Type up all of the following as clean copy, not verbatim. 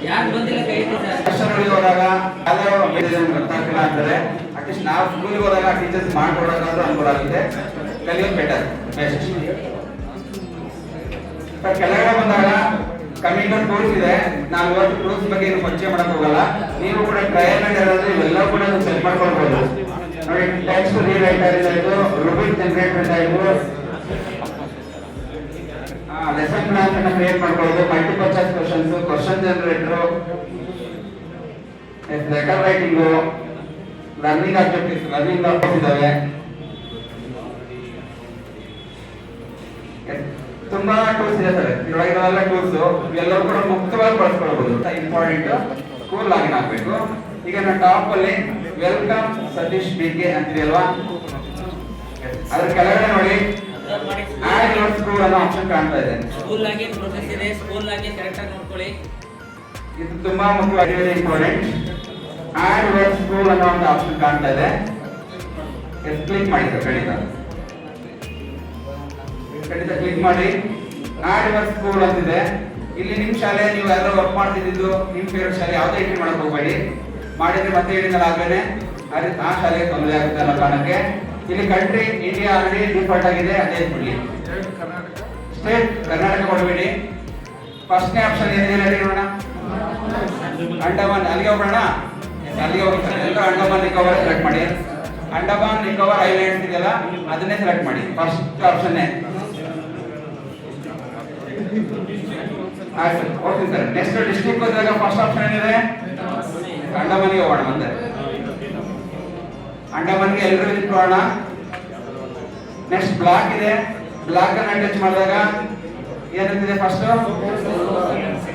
ಯಾರು ಬಂದಿಲ್ಲ ಕೈ ಸರ್ ಹೋದಾಗ ಗೊತ್ತಾಗ್ತಿಲ್ಲ ಅಂತಾರೆ. ಅಟ್ಲೀಸ್ಟ್ ನಾವು ಸ್ಕೂಲಿಗೆ ಹೋದಾಗ ಟೀಚರ್ಸ್ ಮಾಡ್ಕೊಡೋದಾದ್ರೂ ಅನುಕೂಲ ಆಗುತ್ತೆ, ಕಲಿಯೋದು ಬೆಟರ್ ಬೆಸ್ಟ್. ಕೆಳಗಡೆ ಬಂದಾಗ ಕಮ್ಯುನಿಕಲ್ ಟೂಲ್ಸ್ ಇದೆ. ನಾನು ಇವತ್ತು ಟೂಲ್ಸ್ ಬಗ್ಗೆ ಏನು ಪರಿಚಯ ಮಾಡಕ್ ಹೋಗಲ್ಲ. ನೀವು ಕೂಡ ಟ್ರಯಲ್ ಅಂಡ್ ಎರರ್ ಇವೆಲ್ಲ ಕೂಡ ಸೆಟ್ ಮಾಡ್ಕೊಳ್ಬಹುದು. ನೋಡಿ, ಟೆಕ್ಸ್ಟ್ ರೀರೈಟರ್ ಇದಾಯ್ತು, ರೂಬಿಕ್ ಜನರೇಟರ್ ಇದಾಯ್ತು, ಲೆಸನ್ ಪ್ಲಾನ್ ಅನ್ನು ಕ್ರಿಯೇಟ್ ಮಾಡ್ಕೊಳ್ಳೋದು, multiple choice questions, question generator, letter writing, learning objectives, learning objects ಇದಾವೆ. ತುಂಬಾ ಟೂಲ್ಸ್ ಇದೆ ಸರ್. ಇವೆಲ್ಲ ಟೂಲ್ಸ್ ಎಲ್ಲರೂ ಕೂಡ ಮುಕ್ತವಾಗಿ ಬಳಸ್ಕೊಳ್ಬಹುದು. ಇಂಪಾರ್ಟೆಂಟ್ ಸ್ಕೂಲ್ ಲಾಗಿನ್ ಆಗ್ಬೇಕು. ಈಗ ನಾನು ಟಾಪ್ ಅಲ್ಲಿ ವೆಲ್ಕಮ್ ಸತೀಶ್ ಬಿಕೆ ಅಂತಿದೆಯಲ್ವಾ, ಅದ್ರ ಕೆಳಗಡೆ ನೋಡಿ ಆಡ್ ಯುವರ್ ಸ್ಕೂಲ್ ಅನ್ನೋ ಆಪ್ಷನ್ ಕಾಣ್ತಾ ಇದೆ. ಸ್ಕೂಲ್ ಲಾಗಿನ್ ಪ್ರೊಸೆಸ್ ಇದೆ. ಸ್ಕೂಲ್ ಲಾಗಿನ್ ಕರೆಕ್ಟ್ ಆಗಿ ನೋಡ್ಕೊಳ್ಳಿ. ಇದು ತುಂಬಾ ಮುಖ್ಯವಾಗಿದೆ, ಇಂಪಾರ್ಟೆಂಟ್. ಆಡ್ ಯುವರ್ ಸ್ಕೂಲ್ ಅನ್ನೋ ಒಂದು ಆಪ್ಷನ್ ಕಾಣ್ತಾ ಇದೆ. ಕ್ಲಿಕ್ ಮಾಡಿ ಸರ್, ಖಂಡಿತ ಕ್ಲಿಕ್ ಮಾಡಿ. ಆಡ್ ಯುವರ್ ಸ್ಕೂಲ್ ಅಂತಿದೆ. ಇಲ್ಲಿ ನಿಮ್ ಶಾಲೆ ನೀವು ಯಾರೋ ವರ್ಕ್ ಮಾಡ್ತಿದ್ದು ನಿಮ್ ಫೇವ್ರೆಟ್ ಶಾಲೆ ಯಾವುದೇ ಎಂಟ್ರಿ ಮಾಡಕ್ ಹೋಗಬೇಡಿ. ಮಾಡಿದ್ರೆ ಮತ್ತೆ ಹೇಳಿದ್ನಲ್ಲ ಆಗಲೇ ಆ ಶಾಲೆಗೆ ತೊಂದರೆ ಆಗುತ್ತೆ ಅನ್ನೋ ಕಾರಣಕ್ಕೆ ಇಲ್ಲಿ ಕಂಟ್ರಿ ಇಂಡಿಯಾ ಆಲ್ರೆಡಿ ಡಿಫಾಲ್ಟ್ ಆಗಿದೆ, ಅದೇ ಬಿಡಿ. ಸ್ಟೇಟ್ ಕರ್ನಾಟಕ ಕೊಡಬೇಡಿ. ಫಸ್ಟ್ನೇ ಆಪ್ಷನ್ ಏನಿದೆ ಹೇಳಿ ನೋಡೋಣ, ಅಂಡಮಾನ್. ಅಲ್ಲಿಗೆ ಹೋಗೋಣ, ಅಲ್ಲಿಗೆ ಹೋಗ್ತಾರೆ ಎಲ್ಲರೂ. ಅಂಡಮಾನ್ ನಿಕೋಬಾರ್ ಸೆಲೆಕ್ಟ್ ಮಾಡಿ. ಅಂಡಮಾನ್ ನಿಕೋಬಾರ್ ಐಲ್ಯಾಂಡ್ಸ್ ಇದೆಯಲ್ಲ ಅದನ್ನೇ ಸೆಲೆಕ್ಟ್ ಮಾಡಿ, ಫಸ್ಟ್ ಆಪ್ಷನ್. ಆಯ್ತು, ಓಕೆ ಸರ್. ನೆಕ್ಸ್ಟ್ ಡಿಸ್ಟ್ರಿಕ್ಟ್ ಹೋದಾಗ ಫಸ್ಟ್ ಆಪ್ಷನ್ ಏನಿದೆ, ಅಂಡಮಾನ್ಗೆ ಹೋಗೋಣ. ಮತ್ತೆ ಅಂಡಮಾನ್ಗೆ ಎಲ್ಲರೂ ವಿಸಿಟ್ ಮಾಡೋಣ. ನೆಕ್ಸ್ಟ್ ಬ್ಲಾಕ್ ಇದೆ. ಬ್ಲಾಕ್ ಅನ್ನ ಟಚ್ ಮಾಡಿದಾಗ ಏನಿದೆ ಫಸ್ಟ್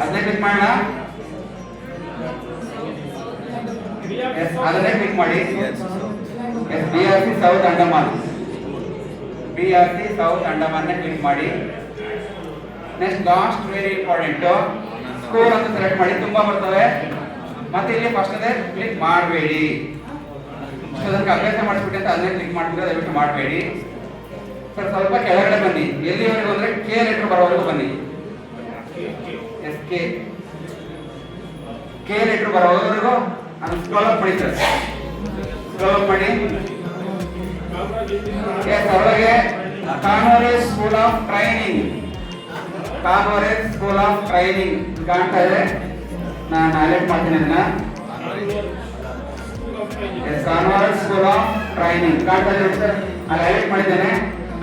ಅದನ್ನೇ ಕ್ಲಿಕ್ ಮಾಡೋಣ. ಅದನ್ನೇ ಕ್ಲಿಕ್ ಮಾಡಿ. BRC south Andaman, BRC south Andaman click ಮಾಡಿ. Next last very important school ಅಂತ ಸೆಲೆಕ್ಟ್ ಮಾಡಿ. ತುಂಬಾ ಬರ್ತವೆ, ಮತ್ತೆ ಇಲ್ಲಿ ಫಸ್ಟ್ ಅದೇ ಕ್ಲಿಕ್ ಮಾಡಬೇಡಿ. ಅದಕ್ಕೆ ಅಭ್ಯಾಸ ಮಾಡಿಸ್ಬಿಟ್ಟು ಅಂತ ಅದನ್ನೇ ಕ್ಲಿಕ್ ಮಾಡ್ಬಿಟ್ಟು ದಯವಿಟ್ಟು ಮಾಡಬೇಡಿ ಸರ್. ಸ್ವಲ್ಪ ಕೆಳಗಡೆ ಬನ್ನಿ. ಎಲ್ಲಿವರೆಗೂ ಅಂದ್ರೆ ಕೆ ಲೆಟರ್ ಬರೋವರೆಗೂ ಬನ್ನಿ. ಕೆ ಲೆಟರ್ ಬರೋವರೆಗೂ ಅದು ಸ್ಕ್ರೋಲ್ ಅಪ್ ಮಾಡಿ ಸರ್. ಸ್ಕ್ರೋಲ್ ಅಪ್ ಮಾಡಿ. ಒಳಗೆ coverage school of training, coverage school of training ಕಾಣ್ತಾ ಇದೆ. ನಾನು ಹೈಲೈಟ್ ಮಾಡ್ತೀನಿ ಅದನ್ನ. ಕಾನ್ವರೇಜ್ ಸ್ಕೂಲ್ ಆಫ್ ಟ್ರೈನಿಂಗ್ ಕಾಣ್ತಾ ಇದೆ ಸರ್, ಅಲ್ಲಿ ಹೈಲೈಟ್ ಮಾಡಿದ್ದೇನೆ.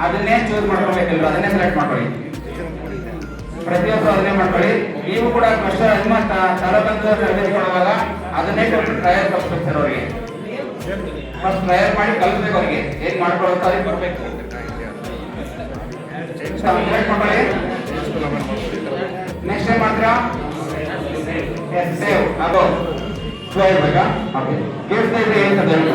ಅದನ್ನೇ ಚೂಸ್ ಮಾಡ್ಕೊಳ್ಬೇಕಿಲ್ಲ, ಅದನ್ನೇ ಸೆಲೆಕ್ಟ್ ಮಾಡ್ಕೊಳ್ಳಿ. ಪ್ರತಿಯೊಬ್ಬರು ಅದನ್ನೇ ಮಾಡ್ಕೊಳ್ಳಿ. ನೀವು ಕೂಡ ಕ್ವಶನ್ ನಿಮ್ಮ ತರಬೇತಿ ತರಬೇತಿ ಕೊಡುವಾಗ ಅದನ್ನೇ ಕೊಟ್ಟು ಟ್ರಯಲ್ ತಗೋಬೇಕು ಸರ್. ಅವರಿಗೆ ಫಸ್ಟ್ ಟ್ರಯಲ್ ಮಾಡಿ ಕಲಿಸ್ಬೇಕು, ಅವ್ರಿಗೆ ಏನ್ ಮಾಡ್ಕೊಳ್ಳೋದು ಅದಕ್ಕೆ ಬರ್ಬೇಕು. ಸೆಲೆಕ್ಟ್ ಮಾಡ್ಕೊಳ್ಳಿ. ನೆಕ್ಸ್ಟ್ ಏನ್ ಮಾಡ್ತೀರಾ, ಸೇವ್ ಅಬೋ ಸ್ಲೋ ಇರಬೇಕಾ. ಓಕೆ, ಕೇಳ್ತಾ ಇದ್ರೆ ಏನು ಅಂತ ಹೇಳಿ.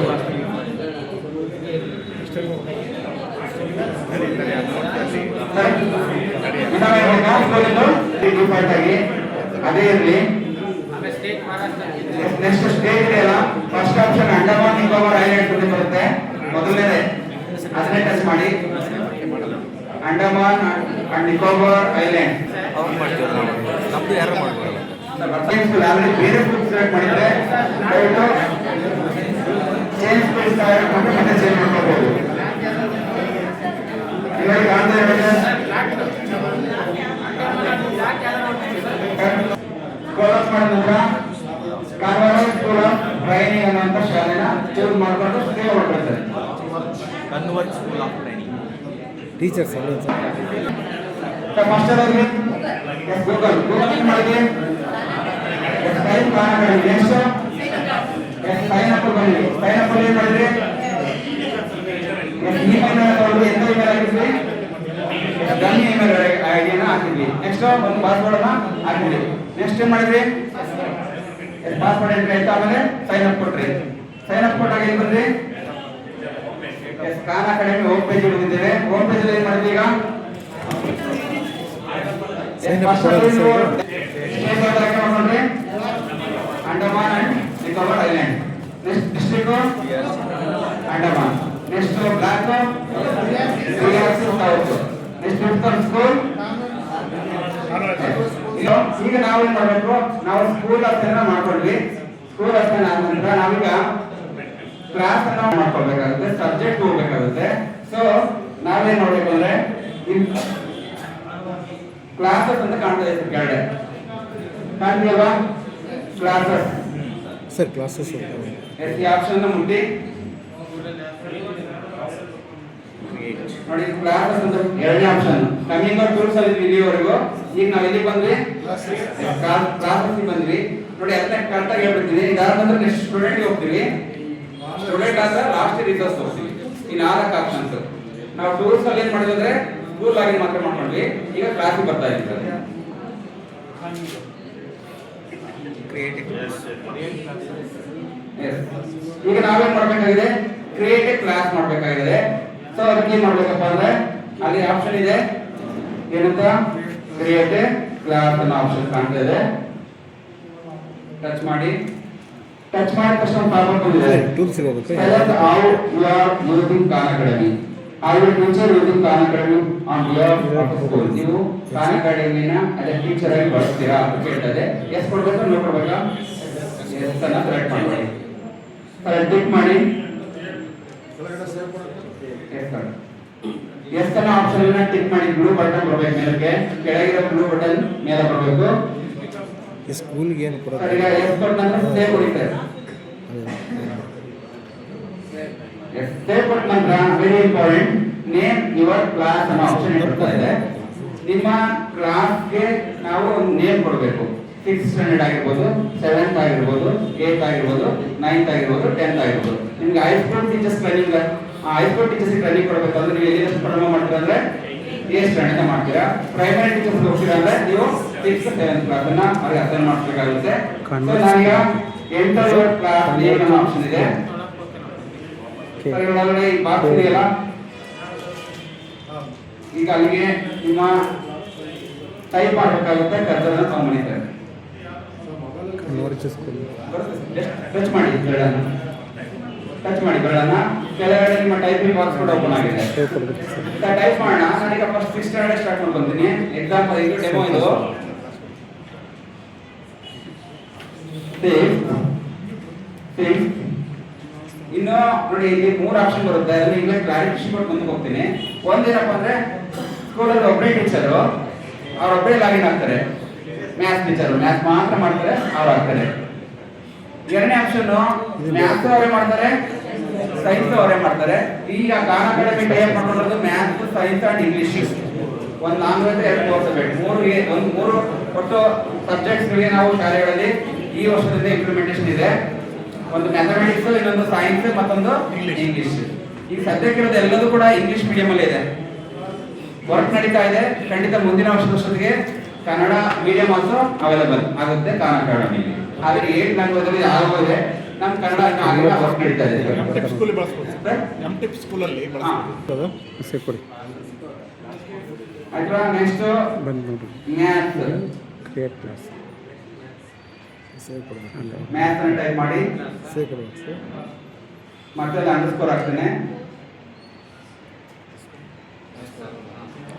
ಅದೇ ಇರಲಿ. ನೆಕ್ಸ್ಟ್ ಸ್ಟೇಟ್ ಇದೆಯಲ್ಲ, first option Andaman Nicobar islands ಅಂತ ಬರುತ್ತೆ, ಮೊದಲನೇದೇ ಅದನ್ನೇ ಟಚ್ ಮಾಡಿ. Andaman and Nicobar island already ಬೇರೆ ಬುಕ್ ಸೆಲೆಕ್ಟ್ ಮಾಡಿದ್ರೆ ಚೇಂಜ್ ಮತ್ತೆ ಚೇಂಜ್ ಮಾಡ್ಕೋಬಹುದು. ಇವಾಗ ಕಾಣ್ತಾ ಇರೋದು ಸ್ಕ್ರೋಲ್ ಅಪ್ ಮಾಡಿದ ನಂತರ ಕಾನ್ವರೇಜ್ ಸ್ಕೂಲ್ ಆಫ್ ಟ್ರೈನಿಂಗ್ ಅನ್ನುವಂಥ ಶಾಲೆನ ಚೂಸ್ ಮಾಡಿಕೊಂಡು ಸೇವ್ ಮಾಡ್ಕೊಳ್ತಾರೆ. Convert school of training teachers first ಅದರಲ್ಲಿ ಗೂಗಲ್ ಮಾಡಿದ್ವಿ. ಟೈಪ್ ಮಾಡಿ. ನೆಕ್ಸ್ಟ್ ಸೈನ್ ಅಪ್ ಬನ್ನಿ. ಸೈನ್ ಅಪ್ ಏನ್ ಮಾಡಿದ್ರಿ, ಇಮೇಲ್ ತಗೊಂಡು ಎಂತ ಇಮೇಲ್ ಹಾಕಿದ್ವಿ, ಗಮ್ಮಿ ಇಮೇಲ್ ಐಡಿನ ಹಾಕಿದ್ವಿ. ನೆಕ್ಸ್ಟ್ ಒಂದು ಪಾಸ್ವರ್ಡ್ ಅನ್ನ ಹಾಕಿದ್ವಿ. ನೆಕ್ಸ್ಟ್ ಏನ್ ಮಾಡಿದ್ರಿ, ಪಾಸ್ವರ್ಡ್ ಎಂಟ್ರಿ ಆಯ್ತು. ಆಮೇಲೆ ಸೈನ್ ಅಪ್ ಕೊಟ್ರಿ. ಸೈನ್ ಅಪ್ ಕೊಟ್ಟಾಗ ಏನ್ ಬಂದ್ರಿ, ಖಾನ್ ಅಕಾಡೆಮಿ ಹೋಮ್ ಪೇಜ್ ಹೋಗಿದ್ದೇವೆ. ಹೋಮ್ ಪೇಜ್ ಅಲ್ಲಿ ಏನ್ ಮಾಡಿದ್ವಿ, ಈಗ Andaman and Nicobar island. Next district Andaman. Next block BRC south. Next school ಈಗ ನಾವೇನ್ ಮಾಡ್ಬೇಕು, ನಾವು ಸ್ಕೂಲ್ ಅಷ್ಟೇನ ಮಾಡ್ಕೊಂಡ್ವಿ. ಸ್ಕೂಲ್ ಅಷ್ಟೇನ ಆದ ನಂತರ ನಾವೀಗ ಕ್ಲಾಸ್ ಅನ್ನ ಮಾಡ್ಕೊಳ್ಬೇಕಾಗುತ್ತೆ, ಸಬ್ಜೆಕ್ಟ್ ಹೋಗ್ಬೇಕಾಗುತ್ತೆ. ಸೊ ನಾವೇನ್ ನೋಡ್ಬೇಕು ಅಂದ್ರೆ ಕ್ಲಾಸಸ್ ಅಂತ ಕಾಣ್ತಾ ಇದೆ ಕೆಳಗಡೆ, ಕಾಣ್ತಿಲ್ವಾ? ಕ್ಲಾಸಸ್ ಸರ್ ಕ್ಲಾಸಸ್ ಎಸ್, ಈ ಆಪ್ಷನ್ ಮುಟ್ಟಿ ನೋಡಿ. ಕ್ಲಾಸಸ್ ಅಂತ ಎರಡನೇ ಆಪ್ಷನ್. ಕಮಿಂಗ್ ಔಟ್ ಟೂಲ್ಸ್ ಅಲ್ಲಿ ಇಲ್ಲಿವರೆಗೂ. ಈಗ ನಾವು ಎಲ್ಲಿ ಬಂದ್ವಿ? ಕ್ಲಾಸಸ್ ಬಂದ್ವಿ ನೋಡಿ. ಅದನ್ನ ಕರೆಕ್ಟ್ ಆಗಿ ಹೇಳ್ಬಿಡ್ತೀನಿ. ಇದಾದ ನಂತರ ನೆಕ್ಸ್ಟ್ ಸ್ಟೂಡೆಂಟ್ ಹೋಗ್ತೀವಿ. ಸ್ಟೂಡೆಂಟ್ ಆದ್ರೆ ಲಾಸ್ಟ್ ರಿಸೋರ್ಸ್ ಹೋಗ್ತೀವಿ. ಈ 4 ಆಪ್ಷನ್ಸ್ ನಾವು ಟೂಲ್ಸ್ ಅಲ್ಲಿ ಏನ್ ಮಾಡಿದ್ವಿ ಅಂದ್ರೆ ಟೂಲ್ ಲಾಗಿನ್ ಮಾತ್ರ ಮಾಡ್ಕೊಂಡ್ವಿ. ಈಗ ಕ್ಲಾಸಿಗೆ ಬರ್ತಾ ಇದ್ದೀವಿ. ಈಗ ನಾವೇನ್ ಮಾಡ್ಬೇಕಾಗಿದೆ? ಕ್ರಿಯೇಟ್ ಎ ಕ್ಲಾಸ್ ಮಾಡ್ಬೇಕಾಗಿದೆ. ಸೊ ಅದಕ್ಕೆ ಏನ್ ಮಾಡ್ಬೇಕಪ್ಪ ಅಂದ್ರೆ ಅಲ್ಲಿ ಆಪ್ಷನ್ ಇದೆ, ಏನಂತ? ಕ್ರಿಯೇಟ್ ಎ ಕ್ಲಾಸ್ ಅನ್ನೋ ಆಪ್ಷನ್ ಕಾಣ್ತಾ ಇದೆ. ಟಚ್ ಮಾಡಿ ಮಾಡಿದ ತಕ್ಷಣ ಪಾಪಪ್ ಬಂದಿದೆ. ಟೂಲ್ಸ್ ಇರಬೇಕು. Select how you are using Khan Academy. I will teacher using Khan Academy on behalf of the school. ನೀವು Khan Academy ನ ಅದೇ ಟೀಚರ್ ಆಗಿ ಬಳಸ್ತೀರಾ ಅಂತ ಕೇಳ್ತದೆ. ಎಸ್ ಕೊಡ್ಬೇಕಾ ನೋ ಕೊಡ್ಬೇಕಾ? ಎಸ್ ಅನ್ನ ಸೆಲೆಕ್ಟ್ ಮಾಡಿ. ಕ್ಲಿಕ್ ಮಾಡಿ ಎಸ್ ಅನ್ನ ಆಪ್ಷನ್ ಅನ್ನ ಟಿಕ್ ಮಾಡಿ. ಬ್ಲೂ ಬಟನ್ ಬರಬೇಕು ಮೇಲಕ್ಕೆ, ಕೆಳಗಿರೋ ಬ್ಲೂ ಬಟನ್ ಮೇಲೆ ಬರಬೇಕು. ಈ ಸ್ಕೂಲ್ಗೆ ಏನು ಕೊಡೋದು? ಈಗ ಎಸ್ ಕೊಟ್ಟ ನಂತರ ಸೇವ್ ಹೊಡಿತಾರೆ. ಸೇವ್ ಕೊಟ್ಟ ನಂತರ very important, name your class ಅನ್ನೋ ಆಪ್ಷನ್ ಇರ್ತಾ ಇದೆ. ನಿಮ್ಮ ಕ್ಲಾಸ್ಗೆ ನಾವು ಒಂದು ನೇಮ್ ಕೊಡಬೇಕು. 6th ಸ್ಟ್ಯಾಂಡರ್ಡ್ ಆಗಿರ್ಬೋದು, 7th ಆಗಿರ್ಬೋದು, 8th ಆಗಿರ್ಬೋದು, 9th ಆಗಿರ್ಬೋದು, 10th ಆಗಿರ್ಬೋದು. ನಿಮ್ಗೆ high school teachers training, high school teachers training ಕೊಡಬೇಕಂದ್ರೆ ನೀವು ಎಲ್ಲಿ ಪ್ರಾರಂಭ ಮಾಡ್ತೀರಾ ಅಂದ್ರೆ A ಸ್ಟ್ಯಾಂಡರ್ಡ್ ಮಾಡ್ತೀರಾ. ಪ್ರೈಮರಿ ಟೀಚರ್ಸ್ ಹೋಗ್ತೀರಾ ಅಂದ್ರೆ ನೀವು 6th 7th ಕ್ಲಾಸ್ ಅನ್ನ ಅವ್ರಿಗೆ ಅಸೈನ್ ಮಾಡಬೇಕಾಗುತ್ತೆ. ಸೊ ನಾನೀಗ ಎಂಟರ್ ಯುವರ್ ಕ್ಲಾಸ್ ನೇಮ್ ಅನ್ನೋ ಆಪ್ಷನ್ ಇದೆ. ಒಳಗಡೆ ಈ ಬಾಕ್ಸ್ ಇದೆಯಲ್ಲ, ಈಗ ಅಲ್ಲಿಗೆ ನಿಮ್ಮ ಟೈಪ್ ಮಾಡಬೇಕಾಗುತ್ತೆ. ಕರ್ಸರ್ ತಗೊಂಡ್ಬಂದಿದ್ದಾರೆ. ಟಚ್ ಮಾಡಿ ಬೆರಳನ್ನ, ಕೆಳಗಡೆ ನಿಮ್ಮ ಟೈಪಿಂಗ್ ಬಾಕ್ಸ್ ಕೂಡ ಓಪನ್ ಆಗಿದೆ. ಟೈಪ್ ಮಾಡೋಣ. ನಾನೀಗ ಫಸ್ಟ್ 6th ಸ್ಟ್ಯಾಂಡರ್ಡ್ ಸ್ಟಾರ್ಟ್ ಮಾಡ್ಕೊಂತೀನಿ. ಎಕ್ಸಾಂಪಲ್ ಇದು ಡೆಮೋ. ಇದು ಇನ್ನು ನೋಡಿ ಇಲ್ಲಿ 3 ಆಪ್ಷನ್ ಬರುತ್ತೆ. ಅದನ್ನ ಈಗ ಕ್ಲಾರಿಫಿಕೇಶನ್ ಕೊಟ್ಟು ಮುಂದಕ್ಕೆ ಹೋಗ್ತೀನಿ. ಒಂದೇನಪ್ಪ ಅಂದ್ರೆ ಸ್ಕೂಲಲ್ಲಿ ಒಬ್ಬರೇ ಟೀಚರು, ಅವರೊಬ್ಬರೇ ಲಾಗಿನ್ ಆಗ್ತಾರೆ. ಮ್ಯಾಥ್ಸ್ ಟೀಚರು ಮ್ಯಾಥ್ಸ್ ಮಾತ್ರ ಮಾಡ್ತಾರೆ, ಅವ್ರು ಆಗ್ತಾರೆ. ಎರಡನೇ ಆಪ್ಷನ್ ಮ್ಯಾಥ್ಸ್ ಅವರೇ ಮಾಡ್ತಾರೆ, ಸೈನ್ಸ್ ಅವರೇ ಮಾಡ್ತಾರೆ. ಈಗ ಖಾನ್ ಅಕಾಡೆಮಿ ಟೈಪ್ ಮಾಡ್ಕೊಂಡಿರೋದು ಮ್ಯಾಥ್ಸ್, ಸೈನ್ಸ್ ಅಂಡ್ ಇಂಗ್ಲಿಷ್. ಒಂದು ಲ್ಯಾಂಗ್ವೇಜ್ 2 ಸಬ್ಜೆಕ್ಟ್, 3 ಒಟ್ಟು ಸಬ್ಜೆಕ್ಟ್ಸ್ ಗಳಿಗೆ ನಾವು ಶಾಲೆಗಳಲ್ಲಿ ಈ ವರ್ಷದಿಂದ ಇಂಪ್ಲಿಮೆಂಟೇಷನ್ ಇದೆ. ಒಂದು ಮ್ಯಾಥಮೆಟಿಕ್ಸ್, ಇನ್ನೊಂದು ಸೈನ್ಸ್, ಮತ್ತೊಂದು ಇಂಗ್ಲಿಷ್. ಈಗ ಸದ್ಯಕ್ಕಿರೋದು ಎಲ್ಲದೂ ಕೂಡ ಇಂಗ್ಲಿಷ್ ಮೀಡಿಯಂ ಅಲ್ಲಿ ಇದೆ. ವರ್ಕ್ ನಡೀತಾ ಇದೆ. ಖಂಡಿತ ಮುಂದಿನ ವರ್ಷದೊತ್ತಿಗೆ ಕನ್ನಡ ಮೀಡಿಯಂ ಆಲ್ಸೋ ಅವೈಲೇಬಲ್ ಆಗುತ್ತೆ ಖಾನ್ ಅಕಾಡೆಮಿಲಿ. ಆದ್ರೆ 8 ಲ್ಯಾಂಗ್ವೇಜ್ ಅಲ್ಲಿ ಯಾರು ಇದೆ, ನಮ್ಮ ಕನ್ನಡ ಇನ್ನೂ ಆಗಿಲ್ಲ, ವರ್ಕ್ ನಡೀತಾ ಇದೆ. ಆಯ್ತಾ? Next maths, create class maths ಅನ್ನು ಟೈಪ್ ಮಾಡಿ ಮತ್ತೆ ಅಂಡರ್ಸ್ಕೋರ್ ಆಗ್ತಾನೆ.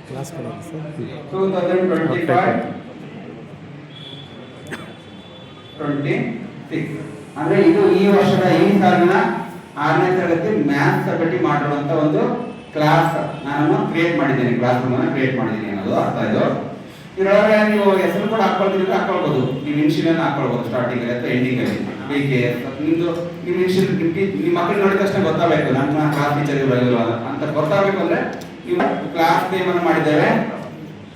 ಕ್ಲಾಸ್ ಕೊಡೋದು ಸರ್. 2025-26 ಅಂದ್ರೆ ಇದು ಈ ವರ್ಷದ ಈ ಸಾಲಿನ 6ನೇ ತರಗತಿ ಮ್ಯಾಥ್ಸ್ ಸಬ್ಜೆಕ್ಟ್ ಮಾಡಿರುವಂತ ಒಂದು ಕ್ಲಾಸ್ ನಾನು ಕ್ರಿಯೇಟ್ ಮಾಡಿದ್ದೇನೆ. ಕ್ಲಾಸ್ ರೂಮ್ ಅನ್ನು ಕ್ರಿಯೇಟ್ ಮಾಡಿದ್ದೀನಿ ಅನ್ನೋದು ಅರ್ಥ. ಇದು ಇದರೊಳಗೆ ನೀವು ಹೆಸರು ಕೂಡ ಹಾಕೊಳ್ತಿದ್ರೆ ಹಾಕೊಳ್ಬಹುದು. ನೀವು ಇನ್ಶಿಯಲ್ ಹಾಕೊಳ್ಬಹುದು ಸ್ಟಾರ್ಟಿಂಗ್ ಅಲ್ಲಿ ಅಥವಾ ಎಂಡಿಂಗ್ ಅಲ್ಲಿ. ಹೀಗೆ ನಿಮ್ದು ನಿಮ್ಮ ಇನ್ಶಿಯಲ್ ನಿಮ್ಮ ಮಕ್ಕಳು ನೋಡಿದ ತಕ್ಷಣ ಗೊತ್ತಾಗಬೇಕು ನನ್ನ ಕ್ಲಾಸ್ ಟೀಚರ್ ಇರಲ್ಲ ಅಂತ ಗೊತ್ತಾಗಬೇಕು ಅಂದ್ರೆ ನೀವು ಕ್ಲಾಸ್ ನೇಮ್ ಅನ್ನು ಮಾಡಿದ್ದೇವೆ.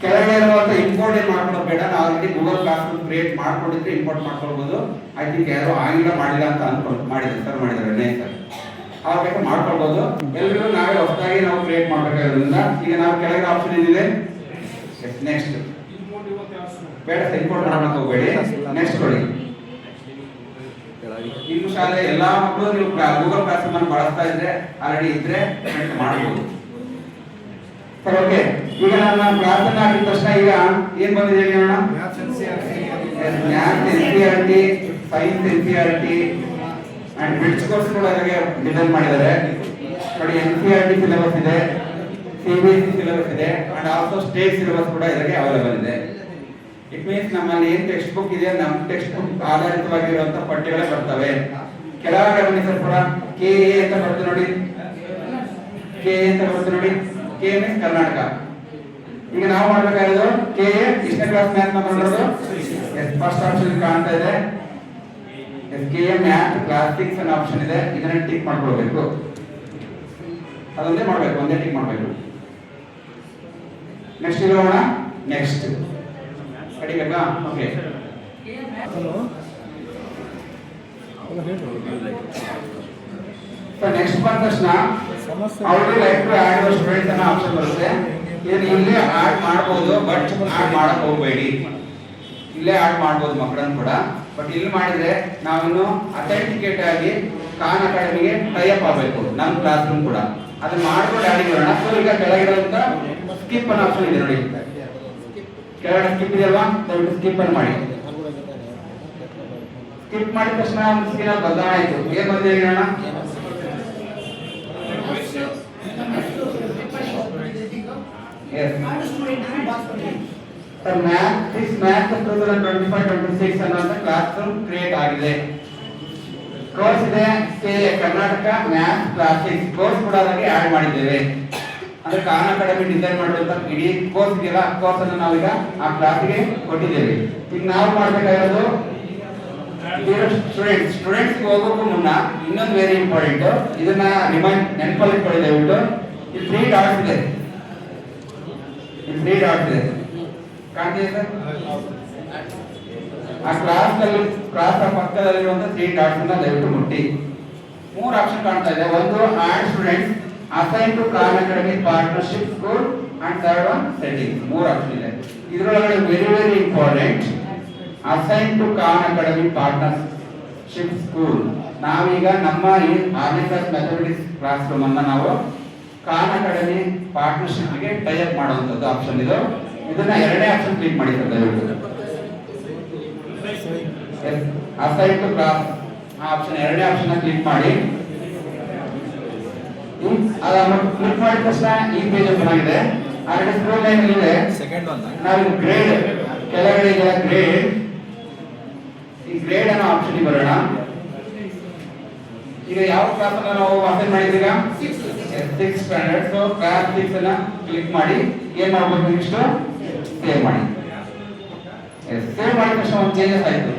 ಕೆಳಗಡೆ ಇರುವಂತ ಇಂಪೋರ್ಟ್ ಏನ್ ಮಾಡ್ಕೊಳ್ಳೋದು ಬೇಡ. ನಾವು already Google class room create ಮಾಡ್ಕೊಂಡಿದ್ರೆ ಇಂಪೋರ್ಟ್ ಮಾಡ್ಕೊಳ್ಬಹುದು. ಐ ಥಿಂಕ್ ಯಾರು ಆಗಿಲ್ಲ ಮಾಡಿಲ್ಲ ಅಂತ ಅನ್ಕೊಂಡು ಮಾಡಿದ್ದಾರೆ ಸರ್, ಮಾಡಿದ್ದಾರೆ ಸರ್. ಅವಾಗ ಬೇಕಾದ್ರೆ ಮಾಡ್ಕೊಳ್ಬಹುದು. ಎಲ್ರಿಗೂ ನಾವೇ ಹೊಸದಾಗಿ ನಾವು ಕ್ರಿಯೇಟ್ ಮಾಡ್ಬೇಕಾಗಿರೋದ್ರಿಂದ ಈಗ ನಾವು ಕೆಳಗೆ ಆಪ್ಷನ್ ಏನಿದೆ ನೆಕ್ಸ್ಟ್ ಬೇಡ, ಇಂಪೋರ್ಟ್ ಮಾಡಕ್ ಹೋಗಬೇಡಿ. ನೆಕ್ಸ್ಟ್ ಕೊಡಿ. ನಿಮ್ಮ ಶಾಲೆ ಎಲ್ಲಾ ಮಕ್ಕಳು ನೀವು ಗೂಗಲ್ ಕ್ಲಾಸ್ ರೂಮ್ ಅನ್ನು ಬಳಸ್ತಾ ಇದ್ರೆ ಆಲ್ರೆಡಿ ಇದ್ರೆ ಮಾಡಬಹುದು ಸರ್. ಓಕೆ, ಈಗ ನಾನು ಕ್ಲಾಸ್ ಅನ್ನು ಹಾಕಿದ ತಕ್ಷಣ ಈಗ ಏನ್ ಬಂದಿದೆ ನೋಡೋಣ. Maths NCERT, science NCERT and bridge course ಕೂಡ ಡಿಸೈನ್ ಮಾಡಿದ್ದಾರೆ ನೋಡಿ. NCERT ಸಿಲೆಬಸ್ ಇದೆ, CBSE ಸಿಲೆಬಸ್ ಇದೆ ಅಂಡ್ ಆಲ್ಸೋ ಸ್ಟೇಟ್ ಸಿಲೆಬಸ್ ಕೂಡ ಇದಕ್ಕೆ ಅವೈಲೇಬಲ್ ಇದೆ. ಇಟ್ ಮೀನ್ಸ್ ನಮ್ಮಲ್ಲಿ ಏನ್ ಟೆಕ್ಸ್ಟ್ ಬುಕ್ ಇದೆ ನಮ್ಮ ಟೆಕ್ಸ್ಟ್ ಬುಕ್ ಆಧಾರಿತವಾಗಿರುವಂತ ಪಠ್ಯಗಳೇ ಬರ್ತವೆ. ಕೆಳಗಡೆ ಬನ್ನಿ ಸರ್ ಪುರ ಕೆ ಎ ಅಂತ ಬರುತ್ತೆ ನೋಡಿ, ಕೆ ಎ ಅಂತ ಬರುತ್ತೆ ನೋಡಿ, ಕೆ ಮೀನ್ಸ್ ಕರ್ನಾಟಕ. ಈಗ ನಾವು ಮಾಡ್ಬೇಕಾಗಿರೋದು ಕೆ ಎ ಎಷ್ಟನೇ ಕ್ಲಾಸ್ ಮ್ಯಾಥ್ ಮಾಡೋದು? ಫಸ್ಟ್ ಆಪ್ಷನ್ ಕಾಣ್ತಾ ಇದೆ ಕೆ ಎ ಮ್ಯಾಥ್ ಕ್ಲಾಸ್ 6 ಅನ್ನೋ ಆಪ್ಷನ್ ಇದೆ, ಇದನ್ನ ಟಿಕ್ ಮಾಡ್ಕೊಳ್ಬೇಕು. ಅದೊಂದೇ ಮಾಡ್ಬೇಕು, ಒಂದೇ ಟಿಕ್ ಮಾಡ್ಬೇಕು. ನೆಕ್ಸ್ಟ್ ಇರೋಣ, ನೆಕ್ಸ್ಟ್ ಕಡಿಬೇಕಾ? ಓಕೆ ಹಲೋ ಅಲ್ಲ ಹೇಳಿ. ಸೊ ನೆಕ್ಸ್ಟ್ ಬಂದ ತಕ್ಷಣ ಸಮಸ್ಯೆ ಅವ್ರಿಗೆ like to add your students ಅನ್ನೋ ಆಪ್ಷನ್ ಬರುತ್ತೆ. ಇದನ್ನ ಇಲ್ಲೇ ಆಡ್ ಮಾಡ್ಬೋದು, ಬಟ್ ಆಡ್ ಮಾಡಕ್ ಹೋಗಬೇಡಿ. ಇಲ್ಲೇ ಆಡ್ ಮಾಡ್ಬೋದು ಮಕ್ಕಳನ್ನು ಕೂಡ, ಬಟ್ ಇಲ್ಲಿ ಮಾಡಿದ್ರೆ ನಾವಿನ್ನು ಅಥೆಂಟಿಕೇಟ್ ಆಗಿ ಖಾನ್ ಅಕಾಡೆಮಿಗೆ ಟೈಅಪ್ ಆಗಬೇಕು ನಮ್ಮ ಕ್ಲಾಸ್ ರೂಮ್ ಕೂಡ. ಅದನ್ನ ಮಾಡ್ಕೊಂಡು ಆಡಿ ಬರೋಣ. ಸೊ ಈಗ ಕೆಳಗಿರೋದ್ರಿಂದ ಸ್ಕಿಪ್ ಅನ್ನೋ ಆಪ್ಷನ್ ಇದೆ ನೋಡಿ, ಕೆಳಗಡೆ ಸ್ಕಿಪ್ ಇದೆಯಲ್ವಾ, ದಯವಿಟ್ಟು ಸ್ಕಿಪ್ ಅನ್ನು ಮಾಡಿ. ಸ್ಕಿಪ್ ಮಾಡಿದ ತಕ್ಷಣ ಸ್ಕ್ರೀನ್ ಅಲ್ಲಿ ಬದಲಾವಣೆ ಆಯ್ತು. ಏನ್ ಬಂದಿದೆ ಹೇಳೋಣ? ಮ್ಯಾಥ್ 2025-26 ಅನ್ನೋ ಕ್ಲಾಸ್ ರೂಮ್ ಕ್ರಿಯೇಟ್ ಆಗಿದೆ. ಕೋರ್ಸ್ ಇದೆ ಕರ್ನಾಟಕ ಮ್ಯಾಥ್ ಕ್ಲಾಸ್ 6 ಕೋರ್ಸ್ ಕೂಡ ಅದಕ್ಕೆ ಆಡ್ ಮಾಡಿದ್ದೇವೆ. ಅಂದ್ರೆ ಖಾನ್ ಅಕಾಡೆಮಿ ಡಿಸೈನ್ ಮಾಡಿರುವಂತ ಇಡೀ ಕೋರ್ಸ್ ಇದೆಯಲ್ಲ, ಕೋರ್ಸ್ ಅನ್ನು ನಾವೀಗ ಆ ಕ್ಲಾಸ್ಗೆ ಕೊಟ್ಟಿದ್ದೇವೆ. ಈಗ ನಾವು ಮಾಡ್ಬೇಕಾಗಿರೋದು ಸ್ಟೂಡೆಂಟ್ಸ್ ಹೋಗೋಕ್ಕೂ ಮುನ್ನ ಇನ್ನೊಂದು ವೆರಿ ಇಂಪಾರ್ಟೆಂಟ್, ಇದನ್ನ ನೆನಪಲ್ಲಿ ಇಟ್ಕೊಳ್ಳಿ ದಯವಿಟ್ಟು. ಇಲ್ಲಿ 3 ಡಾಟ್ಸ್ ಇದೆ, ಇಲ್ಲಿ 3 ಡಾಟ್ಸ್ ಇದೆ, ಕಾಣ್ತಿದೆ ಸರ್? ಆ ಕ್ಲಾಸ್ ಪಕ್ಕದಲ್ಲಿರುವಂತ 3 ಡಾಟ್ಸ್ ಅನ್ನ ದಯವಿಟ್ಟು ಮುಟ್ಟಿ. 3 ಆಪ್ಷನ್ ಕಾಣ್ತಾ ಇದೆ. ಒಂದು add students, assign to Khan Academy partnership school and third one settings. 3 option ಇದೆ. ಇದರೊಳಗಡೆ very important assign to Khan Academy partnership school. ನಾವೀಗ ನಮ್ಮ ಈ 6ನೇ ಕ್ಲಾಸ್ ಮ್ಯಾಥಮೆಟಿಕ್ಸ್ ಕ್ಲಾಸ್ ರೂಮ್ ಅನ್ನ ನಾವು ಖಾನ್ ಅಕಾಡೆಮಿ ಪಾರ್ಟ್ನರ್ಶಿಪ್ ಗೆ ಟೈಅಪ್ ಮಾಡುವಂತದ್ದು ಆಪ್ಷನ್ ಇದು. ಇದನ್ನ 2ನೇ ಆಪ್ಷನ್ ಕ್ಲಿಕ್ ಮಾಡಿ ಸರ್ ದಯವಿಟ್ಟು. ಅಸೈನ್ ಟು ಕ್ಲಾಸ್ ಆಪ್ಷನ್ 2ನೇ ಆಪ್ಷನ್ ಕ್ಲಿಕ್ ಮಾಡಿ. ಅದನ್ನು ಕ್ಲಿಕ್ ಮಾಡಿದ ತಕ್ಷಣ ಈ ಪೇಜ್ ಓಪನ್ ಆಗಿದೆ. ಆಲ್ರೆಡಿ ಸ್ಕ್ರೋಲ್ ಲೈನ್ ಇದೆ. ಸೆಕೆಂಡ್ ಒನ್ ನಾವು ಗ್ರೇಡ್ ಕೆಳಗಡೆ ಇದೆ ಗ್ರೇಡ್, ಈ ಗ್ರೇಡ್ ಅನ್ನೋ ಆಪ್ಷನ್ ಬರೋಣ. ಈಗ ಯಾವ ಕ್ಲಾಸ್ ಅನ್ನ ನಾವು ಅಸೈನ್ ಮಾಡಿದ್ದೀಗ? 6th standard. ಸೊ ಕ್ಲಾಸ್ 6 ಅನ್ನ ಕ್ಲಿಕ್ ಮಾಡಿ ಏನ್ ಮಾಡಬೇಕು? ನೆಕ್ಸ್ಟ್ ಸೇವ್ ಮಾಡಿ. ಸೇವ್ ಮಾಡಿದ ತಕ್ಷಣ ಒಂದು ಚೇಂಜಸ್ ಆಯ್ತು,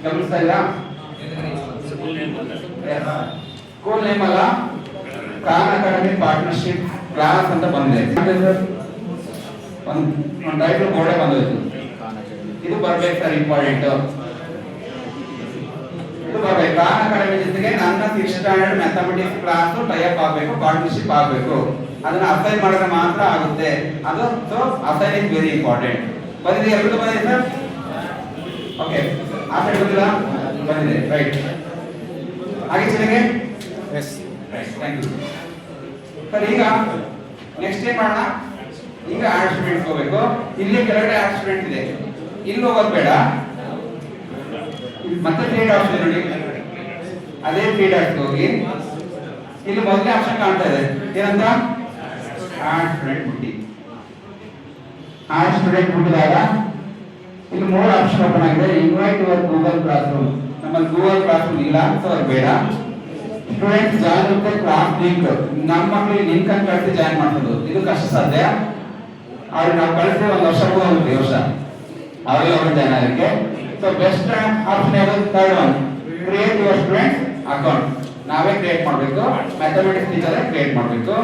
ಗಮನಿಸ್ತಾ ಇಲ್ಲ? ಸ್ಕೂಲ್ ನೇಮ್ ಅಲ್ಲ, ಖಾನ್ ಅಕಾಡೆಮಿ ಪಾರ್ಟ್ನರ್ಶಿಪ್ ಕ್ಲಾಸ್ ಅಂತ ಬಂದಿದೆ. ಒಂದು ಟೈಟಲ್ ಬೋರ್ಡ್ ಬಂದೋಯ್ತು. ಇದು ಬರ್ಬೇಕು ಸರ್, ಇಂಪಾರ್ಟೆಂಟ್. ಇದು ಬರ್ಬೇಕು. ಖಾನ್ ಅಕಾಡೆಮಿ ಜೊತೆಗೆ ನನ್ನ 6th standard mathematics class tie-up ಆಗಬೇಕು, ಪಾರ್ಟ್ನರ್ಶಿಪ್ ಆಗಬೇಕು. ಅದನ್ನ ಅಸೈನ್ ಮಾಡಿದ್ರೆ ಮಾತ್ರ ಆಗುತ್ತೆ ಅದು. So assign is very important. ಬಂದಿದೆ, ಎಲ್ಲರೂ ಬಂದಿದೆ ಸರ್? ಓಕೆ, ಆ ಸೈಡ್ ಬಂದಿಲ್ಲ? ಬಂದಿದೆ, ರೈಟ್. ಹಾಗೆ ಚೆನ್ನಾಗಿ ಎಸ್ ಥ್ಯಾಂಕ್ ಯು ಸರ್. ಈಗ ನೆಕ್ಸ್ಟ್ ಏನ್ ಮಾಡೋಣ? ಈಗ ಆರ್ಟ್ ಸ್ಟೂಡೆಂಟ್ಸ್ ಹೋಗ್ಬೇಕು. ಇಲ್ಲಿ ಕೆಳಗಡೆ ಆರ್ಟ್ ಸ್ಟೂಡೆಂಟ್ ಇದೆ, ಇಲ್ಲಿ ಹೋಗೋದು ಬೇಡ. ಮತ್ತೆ 3 ಡಾಟ್ಸ್ ಇದೆ ನೋಡಿ, ಅದೇ 3 ಡಾಟ್ಸ್ ಹೋಗಿ ಇಲ್ಲಿ ಮೊದಲನೇ ಆಪ್ಷನ್ ಕಾಣ್ತಾ ಇದೆ, ಏನಂತ? ಆರ್ಟ್ ಸ್ಟೂಡೆಂಟ್ ಮುಟ್ಟಿ. ಆರ್ಟ್ ಸ್ಟೂಡೆಂಟ್ ಮುಟ್ಟಿದಾಗ ಇಲ್ಲಿ 3 ಆಪ್ಷನ್ ಓಪನ್ ಆಗಿದೆ. Invite your Google class room. ನಮ್ಮಲ್ಲಿ ಗೂಗಲ್ ಕ್ಲಾಸ್ ರೂಮ್ ಇಲ್ಲ, ಸೊ ಅದು ಬೇಡ. Students join with class link. ನಮ್ಮ ಮಕ್ಕಳಿಗೆ ಲಿಂಕ್ ಅನ್ನು ಕಳಿಸಿ ಜಾಯಿನ್ ಮಾಡೋದು ಇದು ಕಷ್ಟ ಸಾಧ್ಯ. ಅವ್ರಿಗೆ ನಾವು ಕಳಿಸಿ 1 ವರ್ಷ ಹೋಗುತ್ತೆ, ಈ ವರ್ಷ ಅವ್ರಿಗೆ ಜಾಯಿನ್ ಆಗಕ್ಕೆ. ಸೊ ಬೆಸ್ಟ್ ಆಪ್ಷನ್ ಯಾವುದು? Third one, create your student account. ನಾವೇ ಕ್ರಿಯೇಟ್ ಮಾಡಬೇಕು, ಮ್ಯಾಥಮೆಟಿಕ್ಸ್ ಟೀಚರ್ ಕ್ರಿಯೇಟ್ ಮಾಡಬೇಕು.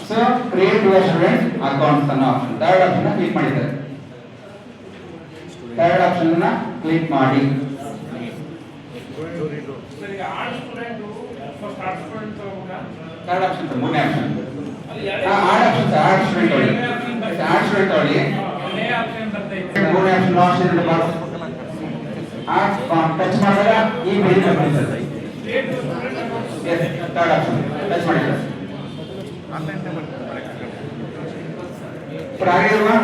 So create your student accounts ಅನ್ನೋ ಆಪ್ಷನ್, ಥರ್ಡ್ ಆಪ್ಷನ್ ಕ್ಲಿಕ್ ಮಾಡಿದ್ದಾರೆ. ಥರ್ಡ್ ಆಪ್ಷನ್ ಅನ್ನ ಕ್ಲಿಕ್ ಮಾಡಿ. ಥರ್ಡ್ ಆಪ್ಷನ್, 3ನೇ option add option. Add student ನೋಡಿ, ಆಡ್ ಸ್ಟೂಡೆಂಟ್ ನೋಡಿ, 3ನೇ option last in the box. Touch ಮಾಡಿದಾಗ ಈ ಪೇಜ್ ಬರುತ್ತೆ. ಎಸ್, ಥರ್ಡ್ ಆಪ್ಷನ್ ಟಚ್ ಮಾಡಿ ಸರ್. ಆಗಿಲ್ವಾ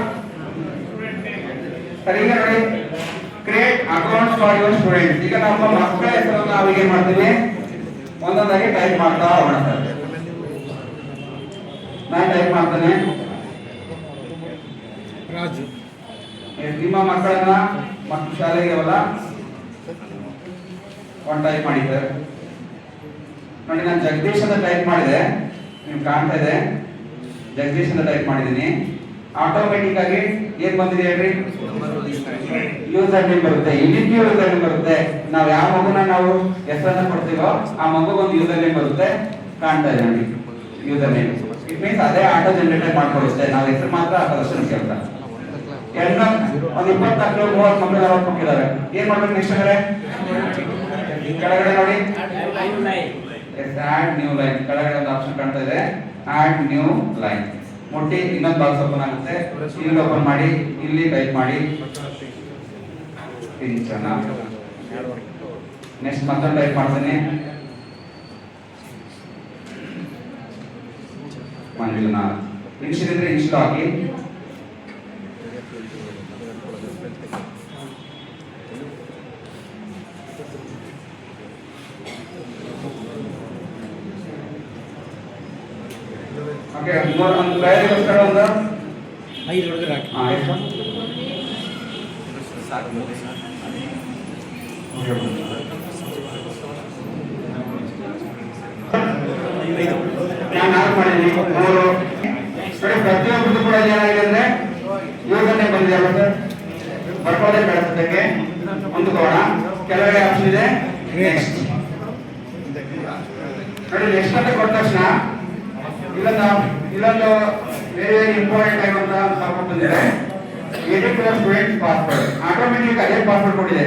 ಸರ್? ಈಗ ನೋಡಿ, create accounts for your students. ಈಗ ನಮ್ಮ ಮಕ್ಕಳ ಹೆಸರನ್ನು ನಾವು ಏನ್ ಮಾಡ್ತೀವಿ? ಒಂದೊಂದಾಗಿ ಟೈಪ್ ಮಾಡ್ತಾ ಹೋಗೋಣ ಸರ್. ನಾನು ಟೈಪ್ ಮಾಡ್ತೇನೆ. ರಾಜು. ನಿಮ್ಮ ಮಕ್ಕಳನ್ನ ಮಕ್ಕಳು ಶಾಲೆಗೆ ಅವಲ್ಲ ಒಂದು ಟೈಪ್ ಮಾಡಿ ಸರ್. ನೋಡಿ ನಾನು ಜಗದೀಶ್ ಅಂತ ಟೈಪ್ ಮಾಡಿದೆ, ನಿಮ್ಗೆ ಕಾಣ್ತಾ ಇದೆ ಜಗದೀಶ್ ಅಂತ ಟೈಪ್ ಮಾಡಿದ್ದೀನಿ. ಆಟೋಮೆಟಿಕ್ ಆಗಿ ಏನ್ ಬಂದಿದೆ ಹೇಳ್ರಿ, ಯೂಸರ್ ನೇಮ್ ಬರುತ್ತೆ. ಯುನಿಕ್ ಯೂಸರ್ ನೇಮ್ ಬರುತ್ತೆ. ನಾವು ಯಾವ ಮಗುನ ನಾವು ಹೆಸರನ್ನ ಕೊಡ್ತೀವೋ ಆ ಮಗುಗೆ ಒಂದು ಯೂಸರ್ ನೇಮ್ ಬರುತ್ತೆ, ಕಾಣ್ತಾ ಇದೆ ನೋಡಿ ಯೂಸರ್ ನೇಮ್. ಇಟ್ ಮೀನ್ಸ್ ಅದೇ ಆಟೋ ಜನರೇಟ್ ಮಾಡ್ಕೊಡುತ್ತೆ, ನಾವು ಹೆಸರು ಮಾತ್ರ ಹಾಕೋದಷ್ಟು ಕೆಲಸ. ಎಲ್ಲ ಒಂದು 20 ಮಕ್ಕಳು 30 ಮಕ್ಕಳು 40 ಮಕ್ಕಳಿದಾವೆ. ಏನ್ ಮಾಡ್ಬೇಕು ನೆಕ್ಸ್ಟ್ ಅಂದ್ರೆ ಕೆಳಗಡೆ ನೋಡಿ ಆಡ್ ನ್ಯೂ ಲೈನ್, ಕೆಳಗಡೆ ಒಂದು ಆಪ್ಷನ್ ಕಾಣ್ತಾ ಇದೆ ಆಡ್ ನ್ಯೂ ಲೈನ್. ಮುಟ್ಟಿ ಇನ್ನೊಂದು ಬಾಕ್ಸ್ ಓಪನ್ ಆಗುತ್ತೆ, ಇಲ್ಲಿ ಓಪನ್ ಮಾಡಿ ಇಲ್ಲಿ ಟೈಪ್ ಮಾಡಿ ಪಿಂಚನ. ನೆಕ್ಸ್ಟ್ ಮತ್ತೊಂದು ಟೈಪ್ ಮಾಡ್ತೀನಿ ಮಂಜುನಾಥ್. ಇನ್ಶಿಯಲ್ ಇದ್ರೆ ಇನ್ಶಿಯಲ್ ಹಾಕಿ. ಓಕೆ, ಒಂದು ಪ್ರಯೋಗಕ್ಕೋಸ್ಕರ ಒಂದು 5 ಒಳಗಡೆ ಹಾಕಿ. ನಾನು ಆನ್ ಮಾಡಿದ್ದೀನಿ 3. ನೋಡಿ ಪ್ರತಿಯೊಬ್ಬರು ಕೂಡ ಏನಾಗಿದೆ ಅಂದ್ರೆ ಯೂಸರ್ ನೇಮ್ ಬಂದಿದೆ ಅಲ್ಲ ಸರ್, ಬರ್ಕೋದೇ ಬೆಳೆಸೋದಕ್ಕೆ ಹೊಂದಿಕೋಣ. ಕೆಳಗಡೆ ಆಪ್ಷನ್ ಇದೆ ನೆಕ್ಸ್ಟ್. ನೋಡಿ ನೆಕ್ಸ್ಟ್ ಅಂತ ಕೊಟ್ಟ ತಕ್ಷಣ ಇಲ್ಲೊಂದು ವೆರಿ ಇಂಪಾರ್ಟೆಂಟ್ ಆಗಿರುವಂತ ಸ್ವಲ್ಪ ಬಂದಿದೆ, edit your student password. Automatic ಅದೇ ಪಾಸ್ವರ್ಡ್ ಕೊಟ್ಟಿದೆ,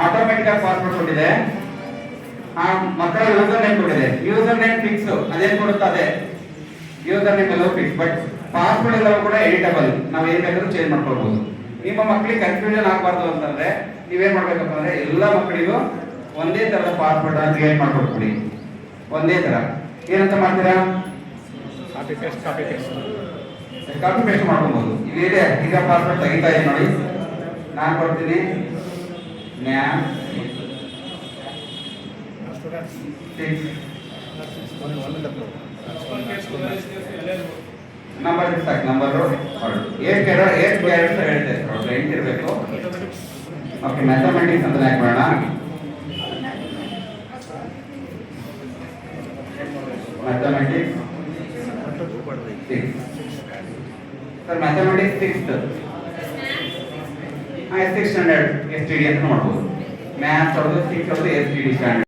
ಆಟೋಮೆಟಿಕ್ ಆಗಿ ಪಾಸ್ವರ್ಡ್ ಕೊಟ್ಟಿದೆ. ಆ ಮಕ್ಕಳ ಯೂಸರ್ ನೇಮ್ ಕೊಟ್ಟಿದೆ, ಯೂಸರ್ ನೇಮ್ ಫಿಕ್ಸ್ ಅದೇನ್ ಕೊಡುತ್ತೆ ಅದೇ ಯೂಸರ್ ನೇಮ್ ಎಲ್ಲವೂ ಫಿಕ್ಸ್. ಬಟ್ ಪಾಸ್ವರ್ಡ್ ಎಲ್ಲವೂ ಕೂಡ ಎಡಿಟಬಲ್, ನಾವು ಏನ್ ಬೇಕಾದ್ರೂ ಚೇಂಜ್ ಮಾಡ್ಕೊಳ್ಬಹುದು. ನಿಮ್ಮ ಮಕ್ಕಳಿಗೆ ಕನ್ಫ್ಯೂಷನ್ ಆಗಬಾರ್ದು ಅಂತಂದ್ರೆ ನೀವೇನ್ ಮಾಡ್ಬೇಕಪ್ಪ ಅಂದ್ರೆ ಎಲ್ಲ ಮಕ್ಕಳಿಗೂ ಒಂದೇ ತರದ ಪಾಸ್ವರ್ಡ್ ಕ್ರಿಯೇಟ್ ಮಾಡ್ಕೊಡ್ಬಿಡಿ, ಒಂದೇ ತರ. ಏನಂತ ಮಾಡ್ತೀರಾ, ಕಾಪಿ ಪೇಸ್ಟ್ ಮಾಡ್ಕೊಬಹುದು. ಇಲ್ಲಿದೆ ಈಗ ಪಾಸ್ವರ್ಡ್ ತೆಗಿತಾ ಇದೆ ನೋಡಿ, ನಾನು ಕೊಡ್ತೀನಿ ಮ್ಯಾಮ್ 6 ನಂಬರ್ ಸಾಕು, ನಂಬರ್ 8 ಕ್ಯಾರೆಕ್ಟರ್ ಹೇಳ್ತೆ 8 ಇರಬೇಕು. ಓಕೆ, ಮ್ಯಾಥಮೆಟಿಕ್ಸ್ ಅಂತ ಯಾಕೆ ಮಾಡೋಣ, mathematics 6 sir, mathematics 6th 6th standard STD ಅಂತ ಮಾಡ್ಬೋದು. ಮ್ಯಾಥ್ಸ್ ಅವ್ರದ್ದು 6th ಅವ್ರದ್ದು STD standard.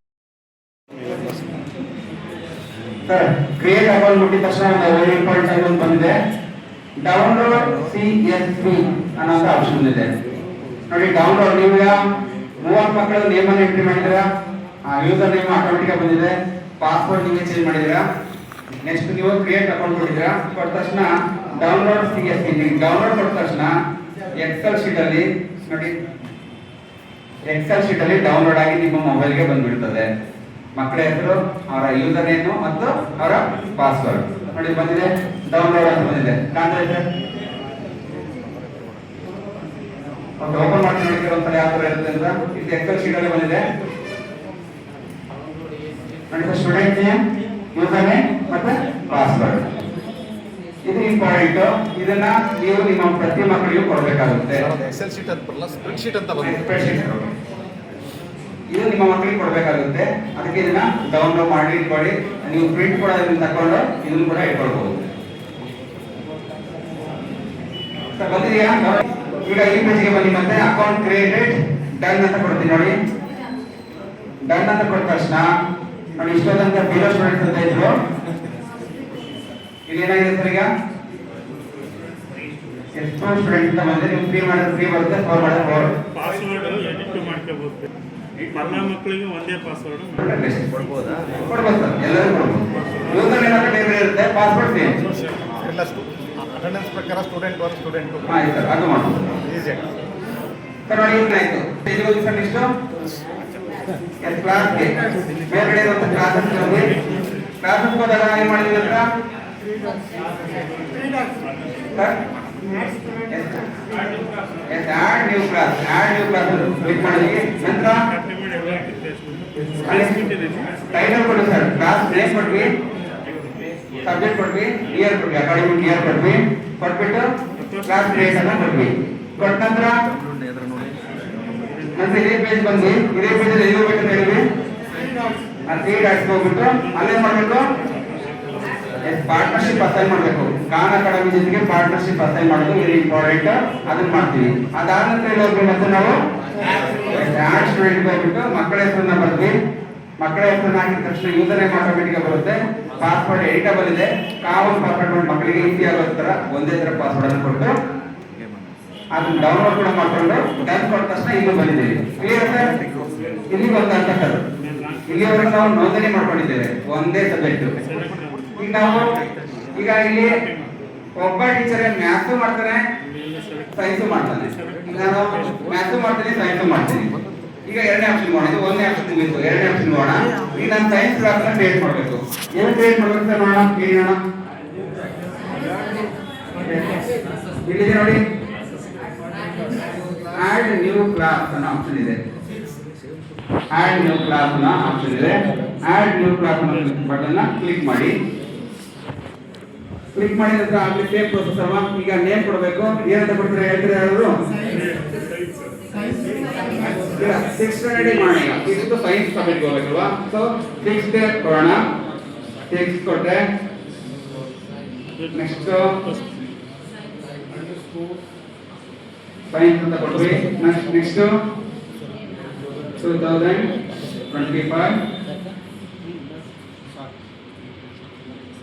Sir create account ಮುಟ್ಟಿದ ತಕ್ಷಣ ವೆರಿ ಇಂಪಾರ್ಟೆಂಟ್ ಆಗಿ ಒಂದು ಬಂದಿದೆ, ಡೌನ್ಲೋಡ್ CSV ಅನ್ನೋ ಆಪ್ಷನ್ ಬಂದಿದೆ ನೋಡಿ. ಡೌನ್ಲೋಡ್ ನೀವು 30 ಮಕ್ಕಳ ನೇಮ್ ಅನ್ನು ಎಂಟ್ರಿ ಮಾಡಿದ್ದೀರಾ, ಆ ಯೂಸರ್ ನೇಮ್ ಆಟೋಮೆಟಿಕ್ ಆಗಿ ಬಂದಿದೆ, ಪಾಸ್ವರ್ಡ್ ನೀವೇ ಚೇಂಜ್ ಮಾಡಿದ್ದೀರಾ. ನೆಕ್ಸ್ಟ್ ನೀವು ಕ್ರಿಯೇಟ್ ಅಕೌಂಟ್ ಕೊಟ್ಟಿದ್ದೀರಾ, ಕೊಟ್ಟ ತಕ್ಷಣ ಡೌನ್ಲೋಡ್ CSV ಡೌನ್ಲೋಡ್ ಕೊಟ್ಟ ತಕ್ಷಣ ಎಕ್ಸೆಲ್ ಶೀಟ್ ಅಲ್ಲಿ ನೋಡಿ, ಎಕ್ಸೆಲ್ ಶೀಟ್ ಅಲ್ಲಿ ಡೌನ್ಲೋಡ್ ಆಗಿ ನಿಮ್ಮ ಮೊಬೈಲ್ಗೆ ಬಂದ್ಬಿಡ್ತದೆ. ಮಕ್ಕಳ ಹೆಸರು, ಅವರ ಯೂಸರ್ ನೇಮ್ ಮತ್ತು ಅವರ ಪಾಸ್ವರ್ಡ್ ನೋಡಿ ಬಂದಿದೆ, ಡೌನ್ಲೋಡ್ ಅಂತ ಬಂದಿದೆ, ಕಾಣ್ತಾ ಇದೆ. ಓಪನ್ ಮಾಡಿ ನೋಡಿದ್ರೆ ಒಂದ್ಸಲ ಯಾವ ತರ ಇರುತ್ತೆ ಅಂತ. ಇದು ಎಕ್ಸೆಲ್ ಶೀಟ್ ಅಲ್ಲಿ ಬಂದಿದೆ ನೋಡಿ, ಸ್ಟೂಡೆಂಟ್ ನೇಮ್, ಯೂಸರ್ ನೇಮ್ ಮತ್ತೆ ಪಾಸ್ವರ್ಡ್. ಇದು ಇಂಪಾರ್ಟೆಂಟ್, ಇದನ್ನ ನೀವು ನಿಮ್ಮ ಪ್ರತಿ ಮಕ್ಕಳಿಗೂ ಕೊಡಬೇಕಾಗುತ್ತೆ. ಎಕ್ಸೆಲ್ ಶೀಟ್ ಅಂತ ಬರಲ್ಲ, ಸ್ಪ್ರೆಡ್ ಶೀಟ್ ಅಂತ ಬರುತ್ತೆ. ಸ್ಪ್ರೆಡ್ಶೀಟ್ ಇದು ನಿಮ್ಮ ಮಕ್ಕಳಿಗೆ ಕೊಡಬೇಕಾಗುತ್ತೆ. ಅದಕ್ಕೆ ಇದನ್ನ ಡೌನ್ಲೋಡ್ ಮಾಡಿ ಇಟ್ಕೊಳ್ಳಿ. ನೀವು ಪ್ರಿಂಟ್ ಕೂಡ ಇದನ್ನ ತಕೊಂಡು ಇದನ್ನು ಕೂಡ ಇಟ್ಕೊಳ್ಬಹುದು. ಬಂದಿದೆಯಾ? ಈಗ ಈ ಪೇಜ್ಗೆ ಬನ್ನಿ. ಮತ್ತೆ ಅಕೌಂಟ್ ಕ್ರಿಯೇಟೆಡ್ ಡನ್ ಅಂತ ಕೊಡ್ತೀನಿ ನೋಡಿ. ಡನ್ ಅಂತ ಕೊಟ್ಟ ತಕ್ಷಣ ನೋಡಿ ಇಷ್ಟೊಂದಂತ 0 ಸ್ಟೂಡೆಂಟ್ಸ್ ಅಂತ ಇದ್ರು, ಇಲ್ಲಿ ಏನಾಗಿದೆ ಸರ್, ಈಗ ಎಷ್ಟು ಸ್ಟೂಡೆಂಟ್ ಅಂತ ಬಂದ್ರೆ ನೀವು 3 ಮಾಡಿದ್ರೆ 3 ಬರುತ್ತೆ, 4 ಮಾಡಿದ್ರೆ 4. ಪಾಸ್ವರ್ಡ್ ಎಡಿಟ್ ಮಾಡ್ಕೋಬಹುದು. ಎಲ್ಲ ಮಕ್ಕಳಿಗೆ ಒಂದೇ ಪಾಸ್ವರ್ಡ್ ಕೊಡ್ಬೋದಾ? ಕೊಡ್ಬೋದು ಸರ್, ಎಲ್ಲರೂ ಕೊಡ್ಬೋದು. ಯೂಸರ್ ನೇಮ್ ಅಂತ ಟೇಬಲ್ ಇರುತ್ತೆ, ಪಾಸ್ವರ್ಡ್ ಸೇಮ್. ಎಲ್ಲ ಅಟೆಂಡೆನ್ಸ್ ಪ್ರಕಾರ ಸ್ಟೂಡೆಂಟ್ 1 ಸ್ಟೂಡೆಂಟ್ 2 ಆಯ್ತು ಸರ್, ಅದು ಮಾಡ್ಬೋದು. ಈಸಿ. ಸರ್ ನೋಡಿ ಏನಾಯ್ತು, ಪೇಜ್ ಹೋಗಿ ಸರ್ ಇಷ್ಟು ಕ್ಲಾಸ್ಗೆ ಮೇಲ್ಗಡೆ ಇರುವಂತ ಕ್ಲಾಸಸ್ ಹೋಗಿ ಕ್ಲಾಸಸ್ ಹೋದಾಗ ಏನು ಮಾಡಿದ್ವಿ ಅಂದ್ರೆ sir add new class click ಮಾಡಿದ್ವಿ. ನಂತರ ಟೈಟಲ್ ಕೊಡಿ ಸರ್, ಕ್ಲಾಸ್ ನೇಮ್ ಕೊಟ್ವಿ, ಸಬ್ಜೆಕ್ಟ್ ಕೊಟ್ವಿ, ಇಯರ್ ಕೊಟ್ವಿ, ಅಕಾಡೆಮಿಕ್ ಇಯರ್ ಕೊಟ್ವಿ, ಕೊಟ್ಬಿಟ್ಟು ಕ್ಲಾಸ್ ಡೇಟ್ ಅನ್ನ ಕೊಟ್ವಿ. ಕೊಟ್ಟ ನಂತರ ಇದೇ ಪೇಜ್ ಬಂದು ಇದೇ ಪೇಜ್ ಅಲ್ಲಿ ಎಲ್ಲಿ ಹೋಗ್ಬೇಕಂತ ಹೇಳಿದ್ವಿ, ತ್ರೀ ಡಾಟ್ಸ್ ಹೋಗ್ಬಿಟ್ಟು ಅಲ್ಲೇನ್ ಮಾಡ್ಬೇಕು, ಪಾರ್ಟ್ನರ್ಶಿಪ್ ಅಸೈನ್ ಮಾಡ್ಬೇಕು. ಖಾನ್ ಅಕಾಡೆಮಿ ಜೊತೆಗೆ ಪಾರ್ಟ್ನರ್ಶಿಪ್ ಅಸೈನ್ ಮಾಡೋದು ವೆರಿ ಇಂಪಾರ್ಟೆಂಟ್, ಅದನ್ನ ಮಾಡ್ತೀವಿ. ಅದಾದ ನಂತರ ಇಲ್ಲಿ ಮತ್ತೆ ನಾವು ಆಡ್ ಸ್ಟೂಡೆಂಟ್ ಹೋಗ್ಬಿಟ್ಟು ಮಕ್ಕಳ ಹೆಸರನ್ನ ಬರ್ತೀವಿ. ಮಕ್ಕಳ ಹೆಸರನ್ನ ಹಾಕಿದ ತಕ್ಷಣ ಯೂಸರ್ ನೇಮ್ ಆಟೋಮೆಟಿಕ್ ಬರುತ್ತೆ. ಪಾಸ್ವರ್ಡ್ ಎಡಿಟಬಲ್ ಇದೆ, ಕಾಮನ್ ಪಾಸ್ವರ್ಡ್ ಮಾಡಿ ಮಕ್ಕಳಿಗೆ ಈಸಿ ಆಗೋ ತರ ಒಂದೇ ತರ ಪಾಸ್ವರ್ಡ್ ಅನ್ನು ಕೊಟ್ಟು ಅದನ್ನ ಡೌನ್ಲೋಡ್ ಕೂಡ ಮಾಡ್ಕೊಂಡು ಡನ್ ಕೊಟ್ಟ ತಕ್ಷಣ ಇಲ್ಲಿ ಬಂದಿದ್ದೀವಿ. Clear sir? ಇಲ್ಲಿ ಬಂದಂತ ಸರ್ ಇಲ್ಲಿವರೆಗೂ ನಾವು ನೋಂದಣಿ ಮಾಡ್ಕೊಂಡಿದ್ದೇವೆ ಒಂದೇ ಸಬ್ಜೆಕ್ಟ್. ಈಗ ನಾವು ಇಲ್ಲಿ ಒಬ್ಬ ಟೀಚರ್ ಮ್ಯಾಥ್ಸ್ ಮಾಡ್ತಾನೆ, ಸೈನ್ಸ್ ಮಾಡ್ತಾನೆ. ಈಗ ನಾನು ಮ್ಯಾಥ್ಸ್ ಮಾಡ್ತೀನಿ, ಸೈನ್ಸ್ ಮಾಡ್ತೀನಿ. ಈಗ ಎರಡನೇ ಆಪ್ಷನ್ ಮಾಡೋಣ, ಇದು ಒಂದನೇ ಆಪ್ಷನ್ ಮುಗಿತು, ಎರಡನೇ ಆಪ್ಷನ್ ನೋಡೋಣ. ಈಗ ನಾನು ಸೈನ್ಸ್ ಕ್ಲಾಸ್ ಕ್ರಿಯೇಟ್ ಮಾಡಬೇಕು. ಏನು ಕ್ರಿಯೇಟ್ ಮಾಡಬೇಕು ಸರ್ ನೋಡೋಣ, ಕೇಳೋಣ. ಇಲ್ಲಿದೆ ನೋಡಿ, ಆಡ್ ನ್ಯೂ ಕ್ಲಾಸ್ ಅನ್ನೋ ಆಪ್ಷನ್ ಇದೆ. ಆಡ್ ನ್ಯೂ ಕ್ಲಾಸ್ ಅನ್ನೋ ಆಪ್ಷನ್ ಇದೆ. ಆಡ್ ನ್ಯೂ ಕ್ಲಾಸ್ ಅನ್ನೋ ಬಟನ್ ಕ್ಲಿಕ್ ಮಾಡಿ. ಕ್ಲಿಕ್ ಮಾಡಿದ ನಂತರ ಅಲ್ಲಿ ಸೇಮ್ ಪ್ರೊಸೆಸ್ ಅಲ್ವಾ. ಈಗ ನೇಮ್ ಕೊಡಬೇಕು. ಏನಂತ ಕೊಡ್ತಾರೆ ಹೇಳ್ತಾರೆ ಯಾರು? ಈಗ 6th ಸ್ಟ್ಯಾಂಡರ್ಡ್ ಮಾಡೋಣ. ಈಗ ಇದು ಸೈನ್ಸ್ ಸಬ್ಜೆಕ್ಟ್ ಹೋಗ್ಬೇಕಲ್ವಾ. ಸೊ 6th ಕೊಡೋಣ. 6 ಕೊಟ್ಟೆ. ನೆಕ್ಸ್ಟ್ ಸೈನ್ಸ್ ಅಂತ ಕೊಟ್ವಿ. ನೆಕ್ಸ್ಟ್ 2025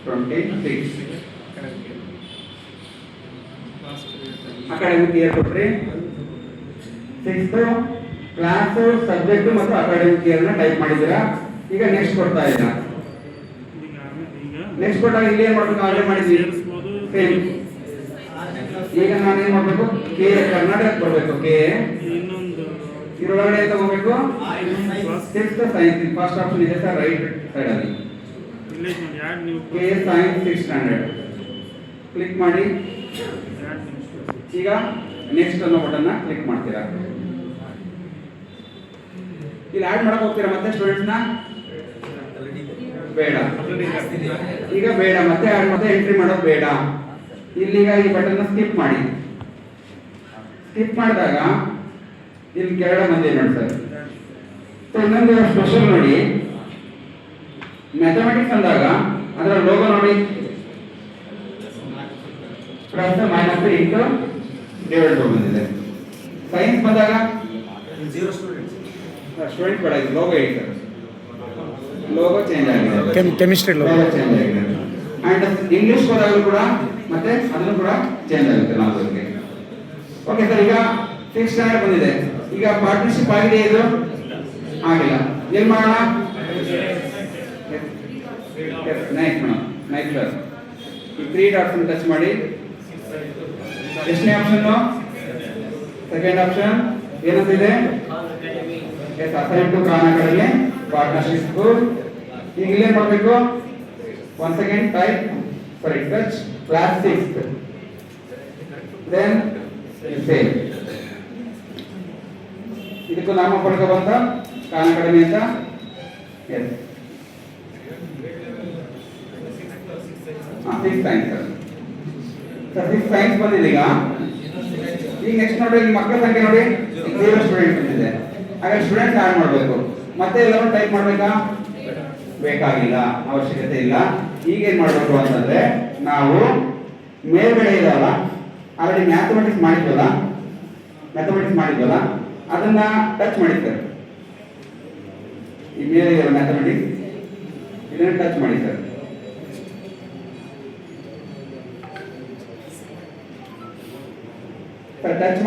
26 ಅಕಾಡೆಮಿಕ್ ಇಯರ್ ಕೊಟ್ರಿ. 6th ಕ್ಲಾಸ್ ಸಬ್ಜೆಕ್ಟ್ ಮತ್ತು ಅಕಾಡೆಮಿಕ್ ಇಯರ್ ನ ಟೈಪ್ ಮಾಡಿದ್ದೀರಾ. ಈಗ ನೆಕ್ಸ್ಟ್ ಕೊಡ್ತಾ ಇದ್ದೀರಾ. ನೆಕ್ಸ್ಟ್ ಕೊಟ್ಟಾಗ ಇಲ್ಲಿ ಏನ್ ಮಾಡ್ಬೇಕು, ಆಲ್ರೆಡಿ ಮಾಡಿದ್ದೀವಿ ಸೇಮ್. ಈಗ ನಾನು ಏನ್ ಮಾಡ್ಬೇಕು, ಕೆ ಕರ್ನಾಟಕ ಕೊಡ್ಬೇಕು. ಕೆ ಇದರೊಳಗಡೆ ತಗೋಬೇಕು. 6th ಸೈನ್ಸ್ ಫಸ್ಟ್ ಆಪ್ಷನ್ ಇದೆ ಸರ್, ರೈಟ್ ಸೈಡ್ ಅಲ್ಲಿ K science 6th standard click ಮಾಡಿ. ಈಗ ನೆಕ್ಸ್ಟ್ ಅನ್ನೋ ಬಟನ್ ಕ್ಲಿಕ್ ಮಾಡ್ತೀರಾ. ಇಲ್ಲಿ ಆಡ್ ಮಾಡಕ್ ಹೋಗ್ತೀರಾ ಮತ್ತೆ ಸ್ಟೂಡೆಂಟ್ಸ್ ನ? ಬೇಡ, ಈಗ ಬೇಡ. ಮತ್ತೆ ಆಡ್ ಮತ್ತೆ ಎಂಟ್ರಿ ಮಾಡೋದು ಬೇಡ. ಇಲ್ಲಿಗ ಈ ಬಟನ್ ಸ್ಕಿಪ್ ಮಾಡಿ. ಸ್ಕಿಪ್ ಮಾಡಿದಾಗ ಇಲ್ಲಿ ಕೆಳಗಡೆ ಬಂದಿದೆ ನೋಡಿ ಸರ್. ಸೊ ಇನ್ನೊಂದು ಸ್ಪೆಷಲ್ ನೋಡಿ, ಮ್ಯಾಥಮೆಟಿಕ್ಸ್ ಅಂದಾಗ ಅದರ ಲೋಗೋ ನೋಡಿ, ಪ್ಲಸ್ ಮೈನಸ್ ಇಂಟು ಡಿವೈಡ್ ಬಂದಿದೆ. ಸೈನ್ಸ್ ಬಂದಾಗ 0 ಸ್ಟೂಡೆಂಟ್ ಬೇಡ, ಇದು ಲೋಗೋ ಹೇಳಿ ಸರ್. ಲೋಗೋ ಚೇಂಜ್ ಆಗಿದೆ, ಕೆಮಿಸ್ಟ್ರಿ ಲೋಗೋ ಚೇಂಜ್ ಆಗಿದೆ. ಅಂಡ್ ಇಂಗ್ಲಿಷ್ ಹೋದಾಗಲೂ ಕೂಡ ಮತ್ತೆ ಅದನ್ನು ಕೂಡ ಚೇಂಜ್ ಆಗುತ್ತೆ ನಾಲ್ಕಕ್ಕೆ. ಓಕೆ ಸರ್, ಈಗ 6th ಸ್ಟ್ಯಾಂಡರ್ಡ್ ಬಂದಿದೆ. ಈಗ ಪಾರ್ಟ್ನರ್ಶಿಪ್ ಆಗಿದೆ, ಇದು ಆಗಿಲ್ಲ. ಏನ್ ಮಾಡೋಣ? ನೈಟ್ ಮಾಡೋಣ. ನೈಟ್ ಸರ್ ಈ 3 ಡಾಟ್ಸ್ ಟಚ್ ಮಾಡಿ. ಎಷ್ಟನೇ ಆಪ್ಷನ್? ಸೆಕೆಂಡ್ ಆಪ್ಷನ್ ಏನಂತಿದೆ? Yes, assign to Khan Academy partnership school. ಈಗ ಇಲ್ಲೇನ್ ಮಾಡಬೇಕು? once again type, sorry, touch class 6th, then save. ಇದಕ್ಕೂ ನಾಮ ಪಡ್ಕೊ ಬಂತ ಖಾನ್ ಅಕಾಡೆಮಿ ಅಂತ. Yes, 6th science sir. 6th science ಬಂದಿದೆ. ಈಗ ನೆಕ್ಸ್ಟ್ ನೋಡಿ, ಮಕ್ಕಳ ಸಂಖ್ಯೆ ನೋಡಿ 0 ಸ್ಟೂಡೆಂಟ್ ಬಂದಿದೆ. ಹಾಗಾದ್ರೆ ಸ್ಟೂಡೆಂಟ್ಸ್ ಆಡ್ ಮಾಡಬೇಕು. ಮತ್ತೆ ಎಲ್ಲರೂ ಟೈಪ್ ಮಾಡ್ಬೇಕಾ? ಬೇಕಾಗಿಲ್ಲ, ಅವಶ್ಯಕತೆ ಇಲ್ಲ. ಈಗ ಏನ್ ಮಾಡಬೇಕು ಅಂತಂದ್ರೆ, ನಾವು ಮೇಲ್ಗಡೆ ಇದಲ್ಲ, ಆಲ್ರೆಡಿ ಮ್ಯಾಥಮೆಟಿಕ್ಸ್ ಮಾಡಿದ್ವಲ್ಲ, ಅದನ್ನ ಟಚ್ ಮಾಡಿ ಸರ್. ಈ ಮೇಲೆ ಇರೋ ಮ್ಯಾಥಮೆಟಿಕ್ಸ್ ಇದನ್ನ ಟಚ್ ಮಾಡಿ ಸರ್. ಟಚ್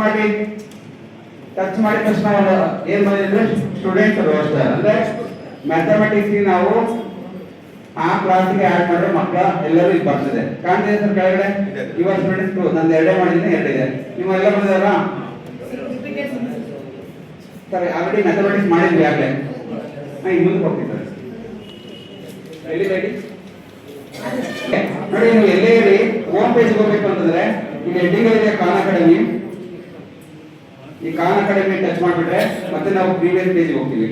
ಮಾಡಿದ ತಕ್ಷಣ ಏನ್ ಬಂದಿದ್ರೆ ಸ್ಟೂಡೆಂಟ್ಸ್ ರೋಸ್ಟರ್, ಅಂದ್ರೆ ಮ್ಯಾಥಮೆಟಿಕ್ಸ್ ನಾವು ಆ ಕ್ಲಾಸ್ಗೆ ಆಡ್ ಮಾಡಿದ್ರೆ ಮಕ್ಕಳ ಎಲ್ಲರೂ ಇಲ್ಲಿ ಬರ್ತದೆ. ಕಾಣ್ತಿದೆ ಸರ್ ಕೆಳಗಡೆ? ಇವಾಗ ಸ್ಟೂಡೆಂಟ್ಸ್ ನಂದು 2 ಮಾಡಿದ್ದೀನಿ, 2 ಇದೆ. ನೀವು ಎಲ್ಲ ಬಂದಿದಾರಾ ಸರ್? ಆಲ್ರೆಡಿ ಮ್ಯಾಥಮೆಟಿಕ್ಸ್ ಮಾಡಿದ್ವಿ ಆಗಲೇ. ಈಗ ಮುಂದೆ ಹೋಗ್ತೀವಿ ಸರ್. ಎಲ್ಲಿ ರೆಡಿ ನೋಡಿ, ನೀವು ಎಲ್ಲೇ ಇರಿ ಹೋಮ್ ಪೇಜ್ ಹೋಗ್ಬೇಕು ಅಂತಂದ್ರೆ ಈಗ ಹೆಡ್ಡಿಂಗ್ ಇದೆ ಖಾನ್ ಅಕಾಡೆಮಿ. ಈ ಖಾನ್ ಅಕಾಡೆಮಿ ಟಚ್ ಮಾಡಿಬಿಟ್ರೆ ಮತ್ತೆ ನಾವು ಪ್ರೀವಿಯಸ್ ಪೇಜ್ ಹೋಗ್ತೀವಿ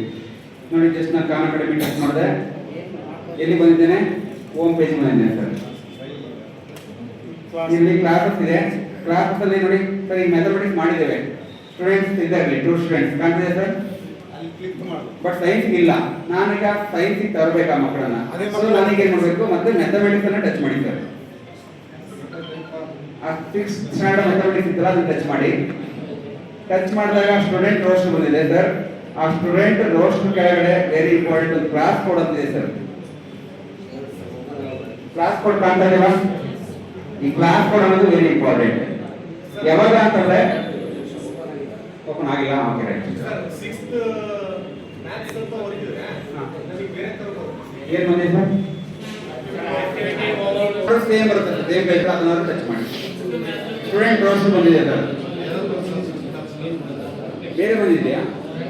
ನೋಡಿ. ಜಸ್ಟ್ ನಾನು ಖಾನ್ ಅಕಾಡೆಮಿ ಟಚ್ ಮಾಡಿದೆ, ಎಲ್ಲಿ ಬಂದಿದ್ದೇನೆ? ಹೋಮ್ ಪೇಜ್ ಬಂದಿದ್ದೇನೆ ಸರ್. ಇಲ್ಲಿ ಕ್ಲಾಸಸ್ ಇದೆ. ಕ್ಲಾಸ್ ಅಲ್ಲಿ ನೋಡಿ ಸರ್ ಈ ಮ್ಯಾಥಮೆಟಿಕ್ಸ್ ಮಾಡಿದ್ದೇವೆ, ಸ್ಟೂಡೆಂಟ್ಸ್ ಇದ್ದಾರೆ, 2 ಸ್ಟೂಡೆಂಟ್ಸ್ ಕಾಣ್ತಿದೆ ಸರ್. ಬಟ್ ಸೈನ್ಸ್ ಇಲ್ಲ, ನಾನೀಗ ಸೈನ್ಸ್ ತರಬೇಕಾ ಮಕ್ಕಳನ್ನ, ಸೊ ನನಗೆ ಏನ್ ಮಾಡಬೇಕು ಮತ್ತೆ ಮ್ಯಾಥಮೆಟಿಕ್ಸ್ ಅನ್ನ ಟಚ್ ಮಾಡಿ ಸರ್. ಆ 6th ಸ್ಟ್ಯಾಂಡರ್ಡ್ ಮ್ಯಾಥಮೆಟಿಕ್ಸ್ ಇತ್ತಲ್ಲ ಅದನ್ನ ಟಚ್ ಮಾಡಿ. ಟಚ್ ಮಾಡಿದಾಗ ಸ್ಟೂಡೆಂಟ್ ರೋಸ್ಟ್ ಬಂದಿದೆ ಸರ್. ಆ ಸ್ಟೂಡೆಂಟ್ ರೋಸ್ಟ್ ಕೆಳಗಡೆ ವೆರಿ ಇಂಪಾರ್ಟೆಂಟ್ ಒಂದು ಕ್ಲಾಸ್ ಕೋಡ್ ಅಂತಿದೆ ಸರ್. ಕ್ಲಾಸ್ ಕೋಡ್ ಕಾಣ್ತಾ ಇದೆಯಾ? ಈ ಕ್ಲಾಸ್ ಕೋಡ್ ಅನ್ನೋದು ವೆರಿ ಇಂಪಾರ್ಟೆಂಟ್. ಯಾವಾಗ ಅಂತಂದ್ರೆ ಓಪನ್ ಆಗಿಲ್ಲ, ಓಕೆ ರೈಟ್. ಏನ್ ಬಂದಿದೆ ಸರ್? ಸೇಮ್ ಬರುತ್ತೆ, ಸೇಮ್ ಬೇಕಾದ್ರೆ ಅದನ್ನ ಟಚ್ ಮಾಡಿ. ಸ್ಟೂಡೆಂಟ್ ರೋಸ್ಟ್ ಬಂದಿದೆ ಸರ್. ಬೇರೆ ಬಂದಿದೆಯಾ?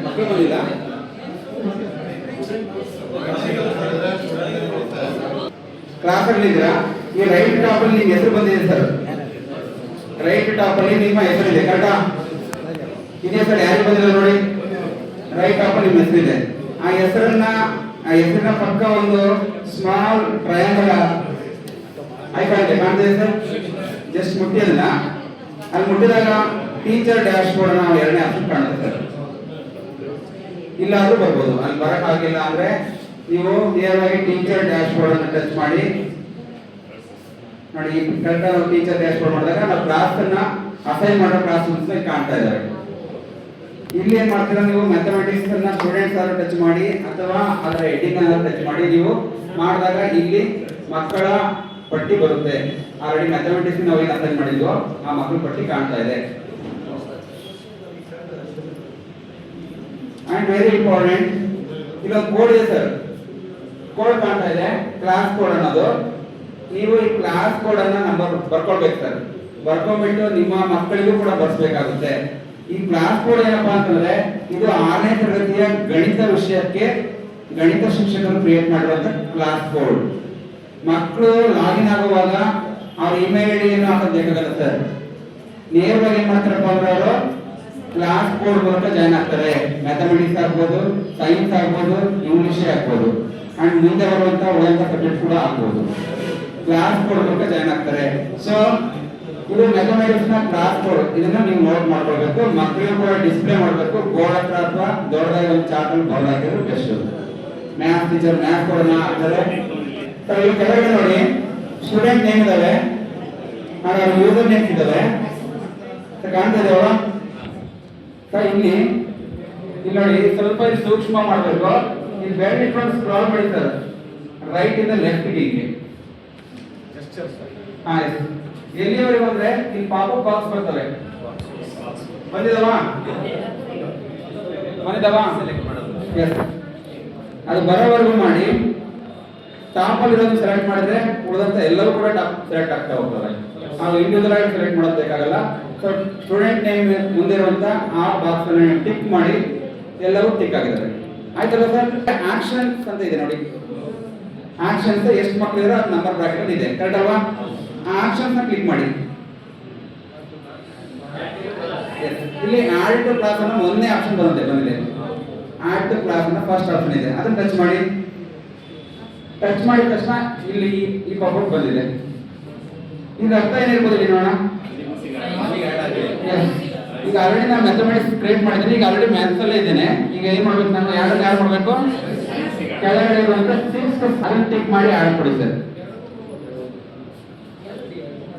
ಮಕ್ಕಳು ಬಂದಿಲ್ಲ? ಕ್ಲಾಸ್ ಅಲ್ಲಿ ಇದ್ದೀರಾ? ಈ ರೈಟ್ ಟಾಪ್ ಅಲ್ಲಿ ನಿಮ್ಮ ಹೆಸರು ಬಂದಿದೆ ಸರ್. ರೈಟ್ ಟಾಪ್ ಅಲ್ಲಿ ನಿಮ್ಮ ಹೆಸರಿದೆ, ಕರೆಕ್ಟಾ? ಇದೆಯಾ ಸರ್? ಯಾರಿಗೆ ಬಂದಿದೆ ನೋಡಿ, ರೈಟ್ ಟಾಪ್ ಅಲ್ಲಿ ನಿಮ್ಮ ಹೆಸರಿದೆ. ಆ ಹೆಸರಿನ ಪಕ್ಕ ಒಂದು ಸ್ಮಾಲ್ ಟ್ರಯಾಂಗಲ್ ಐಕಾನ್ ಇದೆ, ಕಾಣ್ತಿದೆ ಸರ್? ಜಸ್ಟ್ ಮುಟ್ಟಿ ಅದನ್ನ, ಅಲ್ಲಿ ಮುಟ್ಟಿದಾಗ ಟೀಚರ್ ಡ್ಯಾಶ್ ಬೋರ್ಡ್ ನಾವು 2ನೇ ಆಪ್ಷನ್ ಕಾಣುತ್ತೆ ಸರ್. ಇಲ್ಲಾದ್ರೂ ಬರ್ಬೋದು, ಅಲ್ಲಿ ಬರಕ್ ಆಗಿಲ್ಲ ಅಂದ್ರೆ ನೀವು ನೇರವಾಗಿ ಟೀಚರ್ ಡ್ಯಾಶ್ ಬೋರ್ಡ್ ಅನ್ನು ಟಚ್ ಮಾಡಿ ನೋಡಿ. ಕರೆಕ್ಟ್ ನಾವು ಟೀಚರ್ ಡ್ಯಾಶ್ ಬೋರ್ಡ್ ಮಾಡಿದಾಗ ನಾವು ಕ್ಲಾಸ್ ಅನ್ನ ಅಸೈನ್ ಮಾಡೋ ಕ್ಲಾಸ್ ರೂಮ್ಸ್ ಕಾಣ್ತಾ ಇದ್ದಾರೆ. ಇಲ್ಲಿ ಏನ್ ಮಾಡ್ತೀರಾ ನೀವು, ಮ್ಯಾಥಮೆಟಿಕ್ಸ್ ಅನ್ನ ಸ್ಟೂಡೆಂಟ್ಸ್ ಆದ್ರೂ ಟಚ್ ಮಾಡಿ ಅಥವಾ ಅದರ ಹೆಡ್ಡಿಂಗ್ ಅನ್ನ ಟಚ್ ಮಾಡಿ ನೀವು ಮಾಡಿದಾಗ ಇಲ್ಲಿ ಮಕ್ಕಳ ಪಟ್ಟಿ ಬರುತ್ತೆ. ಆಲ್ರೆಡಿ ಮ್ಯಾಥಮೆಟಿಕ್ಸ್ ನಾವು ಏನು ಅಸೈನ್ ಮಾಡಿದ್ವೋ ಆ ಮಕ್ಕಳ ಪಟ್ಟಿ ಕಾಣ್ತಾ ಇದೆ. ಅಂಡ್ ವೆರಿ ಇಂಪಾರ್ಟೆಂಟ್, ಇಲ್ಲೊಂದು ಕೋಡ್ ಇದೆ ಸರ್. ಕೋಡ್ ಕಾಣ್ತಾ ಇದೆ, ಕ್ಲಾಸ್ ಕೋಡ್ ಅನ್ನೋದು. ನೀವು ಈ ಕ್ಲಾಸ್ ಕೋಡ್ ಅನ್ನ ನಂಬರ್ ಬರ್ಕೊಳ್ಬೇಕು ಸರ್. ಬರ್ಕೊಂಡ್ಬಿಟ್ಟು ನಿಮ್ಮ ಮಕ್ಕಳಿಗೂ ಕೂಡ ಬರ್ಸ್ಬೇಕಾಗುತ್ತೆ. ಈ ಕ್ಲಾಸ್ ಕೋಡ್ ಏನಪ್ಪಾ ಅಂತಂದ್ರೆ ಇದು 6ನೇ ತರಗತಿಯ ಗಣಿತ ವಿಷಯಕ್ಕೆ ಗಣಿತ ಶಿಕ್ಷಕರು ಕ್ರಿಯೇಟ್ ಮಾಡಿರುವಂತ ಕ್ಲಾಸ್ ಕೋಡ್. ಮಕ್ಕಳು ಲಾಗಿನ್ ಆಗುವಾಗ ಅವ್ರ ಇಮೇಲ್ ಐಡಿ ಏನು ಹಾಕೋದು ಬೇಕಾಗಲ್ಲ ಸರ್. ನೇರವಾಗಿ ಏನ್ ಮಾಡ್ತಾರಪ್ಪ ಅಂದ್ರೆ ಅವರು ಕ್ಲಾಸ್ ಕೋಡ್ ಮೂಲಕ ಜಾಯ್ನ್ ಆಗ್ತಾರೆ. ಮ್ಯಾಥಮೆಟಿಕ್ಸ್ ಆಗ್ಬೋದು, ಸೈನ್ಸ್ ಆಗ್ಬೋದು, ಇಂಗ್ಲಿಷ್ ಆಗ್ಬೋದು, ಅಂಡ್ ಮುಂದೆ ಬರುವಂತ ಉಳಿದಂತ ಸಬ್ಜೆಕ್ಟ್ ಕೂಡ ಆಗ್ಬೋದು. ಕ್ಲಾಸ್ ಕೋಡ್ ಮೂಲಕ ಜಾಯ್ನ್ ಆಗ್ತಾರೆ. ಸೊ ಇದು ಮ್ಯಾಥಮೆಟಿಕ್ಸ್ ನ ಕ್ಲಾಸ್ ಕೋಡ್. ಇದನ್ನ ನೀವು ನೋಟ್ ಮಾಡ್ಕೊಳ್ಬೇಕು, ಮಕ್ಕಳಿಗೂ ಕೂಡ ಡಿಸ್ಪ್ಲೇ ಮಾಡಬೇಕು. ಬೋರ್ಡ್ ಹತ್ರ ಅಥವಾ ದೊಡ್ಡದಾಗಿ ಒಂದು ಚಾರ್ಟ್ ಅಲ್ಲಿ ಬೋರ್ಡ್ ಹಾಕಿದ್ರೆ best. Math teacher math code ಅನ್ನ ಹಾಕ್ತಾರೆ. ಇಲ್ಲಿ ಕೆಳಗಡೆ ನೋಡಿ ಸ್ಟೂಡೆಂಟ್ ನೇಮ್ ಇದಾವೆ, ಯೂಸರ್ ನೇಮ್ಸ್ ಇದಾವೆ, ಕಾಣ್ತಾ ಇದಾವ ಸರ್. ಇಲ್ಲಿ ನೋಡಿ ಸ್ವಲ್ಪ ಸೂಕ್ಷ್ಮ ಮಾಡಬೇಕು. ಇಲ್ಲಿ ಬೆರಳು ಇಟ್ಕೊಂಡು ಸ್ಕ್ರಾಲ್ ಮಾಡಿ ಸರ್, ರೈಟ್ ಇಂದ ಲೆಫ್ಟ್ ಗೆ ಹೀಗೆ. ಎಲ್ಲಿವರೆಗೂ ಅಂದ್ರೆ ಇಲ್ಲಿ ಪಾಪಪ್ ಬಾಕ್ಸ್ ಬರ್ತವೆ. ಬಂದಿದವಾ? ಅದು ಬರೋವರೆಗೂ ಮಾಡಿ. ಟಾಪ್ ಅಲ್ಲಿ ಇರೋದು ಸೆಲೆಕ್ಟ್ ಮಾಡಿದ್ರೆ ಉಳಿದಂತ ಎಲ್ಲವೂ ಕೂಡ ಟಾಪ್ ಸೆಲೆಕ್ಟ್ ಆಗ್ತಾ ಹೋಗ್ತವೆ. ನಾವು ಇಂಡಿವಿಜುವಲ್ ಆಗಿ ಸೆಲೆಕ್ಟ್ ಮಾಡೋದು ಬೇಕಾಗಲ್ಲ. ಸೊ ಸ್ಟೂಡೆಂಟ್ ನೇಮ್ ಮುಂದೆ ಇರುವಂತ ಆ ಬಾಕ್ಸ್ ಅನ್ನು ಟಿಕ್ ಮಾಡಿ ಎಲ್ಲವೂ ಟಿಕ್ ಆಗಿದ್ದಾರೆ. ಆಯ್ತಲ್ಲ ಸರ್? ಆಕ್ಷನ್ಸ್ ಅಂತ ಇದೆ ನೋಡಿ. ಆಕ್ಷನ್ಸ್ ಎಷ್ಟು ಮಕ್ಕಳು ಇದ್ರೆ ಅದು ನಂಬರ್ ಬ್ರಾಕೆಟ್ ಅಲ್ಲಿ ಇದೆ, ಕರೆಕ್ಟ್ ಅಲ್ವಾ? ಆ ಆಕ್ಷನ್ಸ್ ನ ಕ್ಲಿಕ್ ಮಾಡಿ. ಇಲ್ಲಿ ಆಡ್ ಟು ಕ್ಲಾಸ್ ಅನ್ನೋ 1ನೇ ಆಪ್ಷನ್ ಬಂದಿದೆ. ಆಡ್ ಟು ಕ್ಲಾಸ್ ಅನ್ನೋ ಫಸ್ಟ್ ಆಪ್ಷನ್ ಇದೆ, ಅದನ್ನ ಟಚ್ ಮಾಡಿ. ಟಚ್ ಮಾಡಿದ ತಕ್ಷಣ ಇಲ್ಲಿ ಈ ಪಾಪಪ್ ಬಂದಿದೆ. ಈಗ ಅರ್ಥ ಏನಿರ್ಬೋದು ಇಲ್ಲಿ ನೋಡೋಣ. ಈಗ ಆಲ್ರೆಡಿ ನಾನು ಮ್ಯಾಥಮೆಟಿಕ್ಸ್ ಕ್ರಿಯೇಟ್ ಮಾಡಿದ್ದೀನಿ. ಈಗ ಆಲ್ರೆಡಿ ಮ್ಯಾಥ್ಸ್ ಅಲ್ಲೇ ಇದ್ದೇನೆ. ಈಗ ಏನ್ ಮಾಡ್ಬೇಕು, ನಾನು ಯಾರು ಮಾಡಬೇಕು, ಕೆಳಗಡೆ ಇರುವಂತ 6 ಅದನ್ನ ಟಿಕ್ ಮಾಡಿ ಆಡ್ ಕೊಡಿ ಸರ್.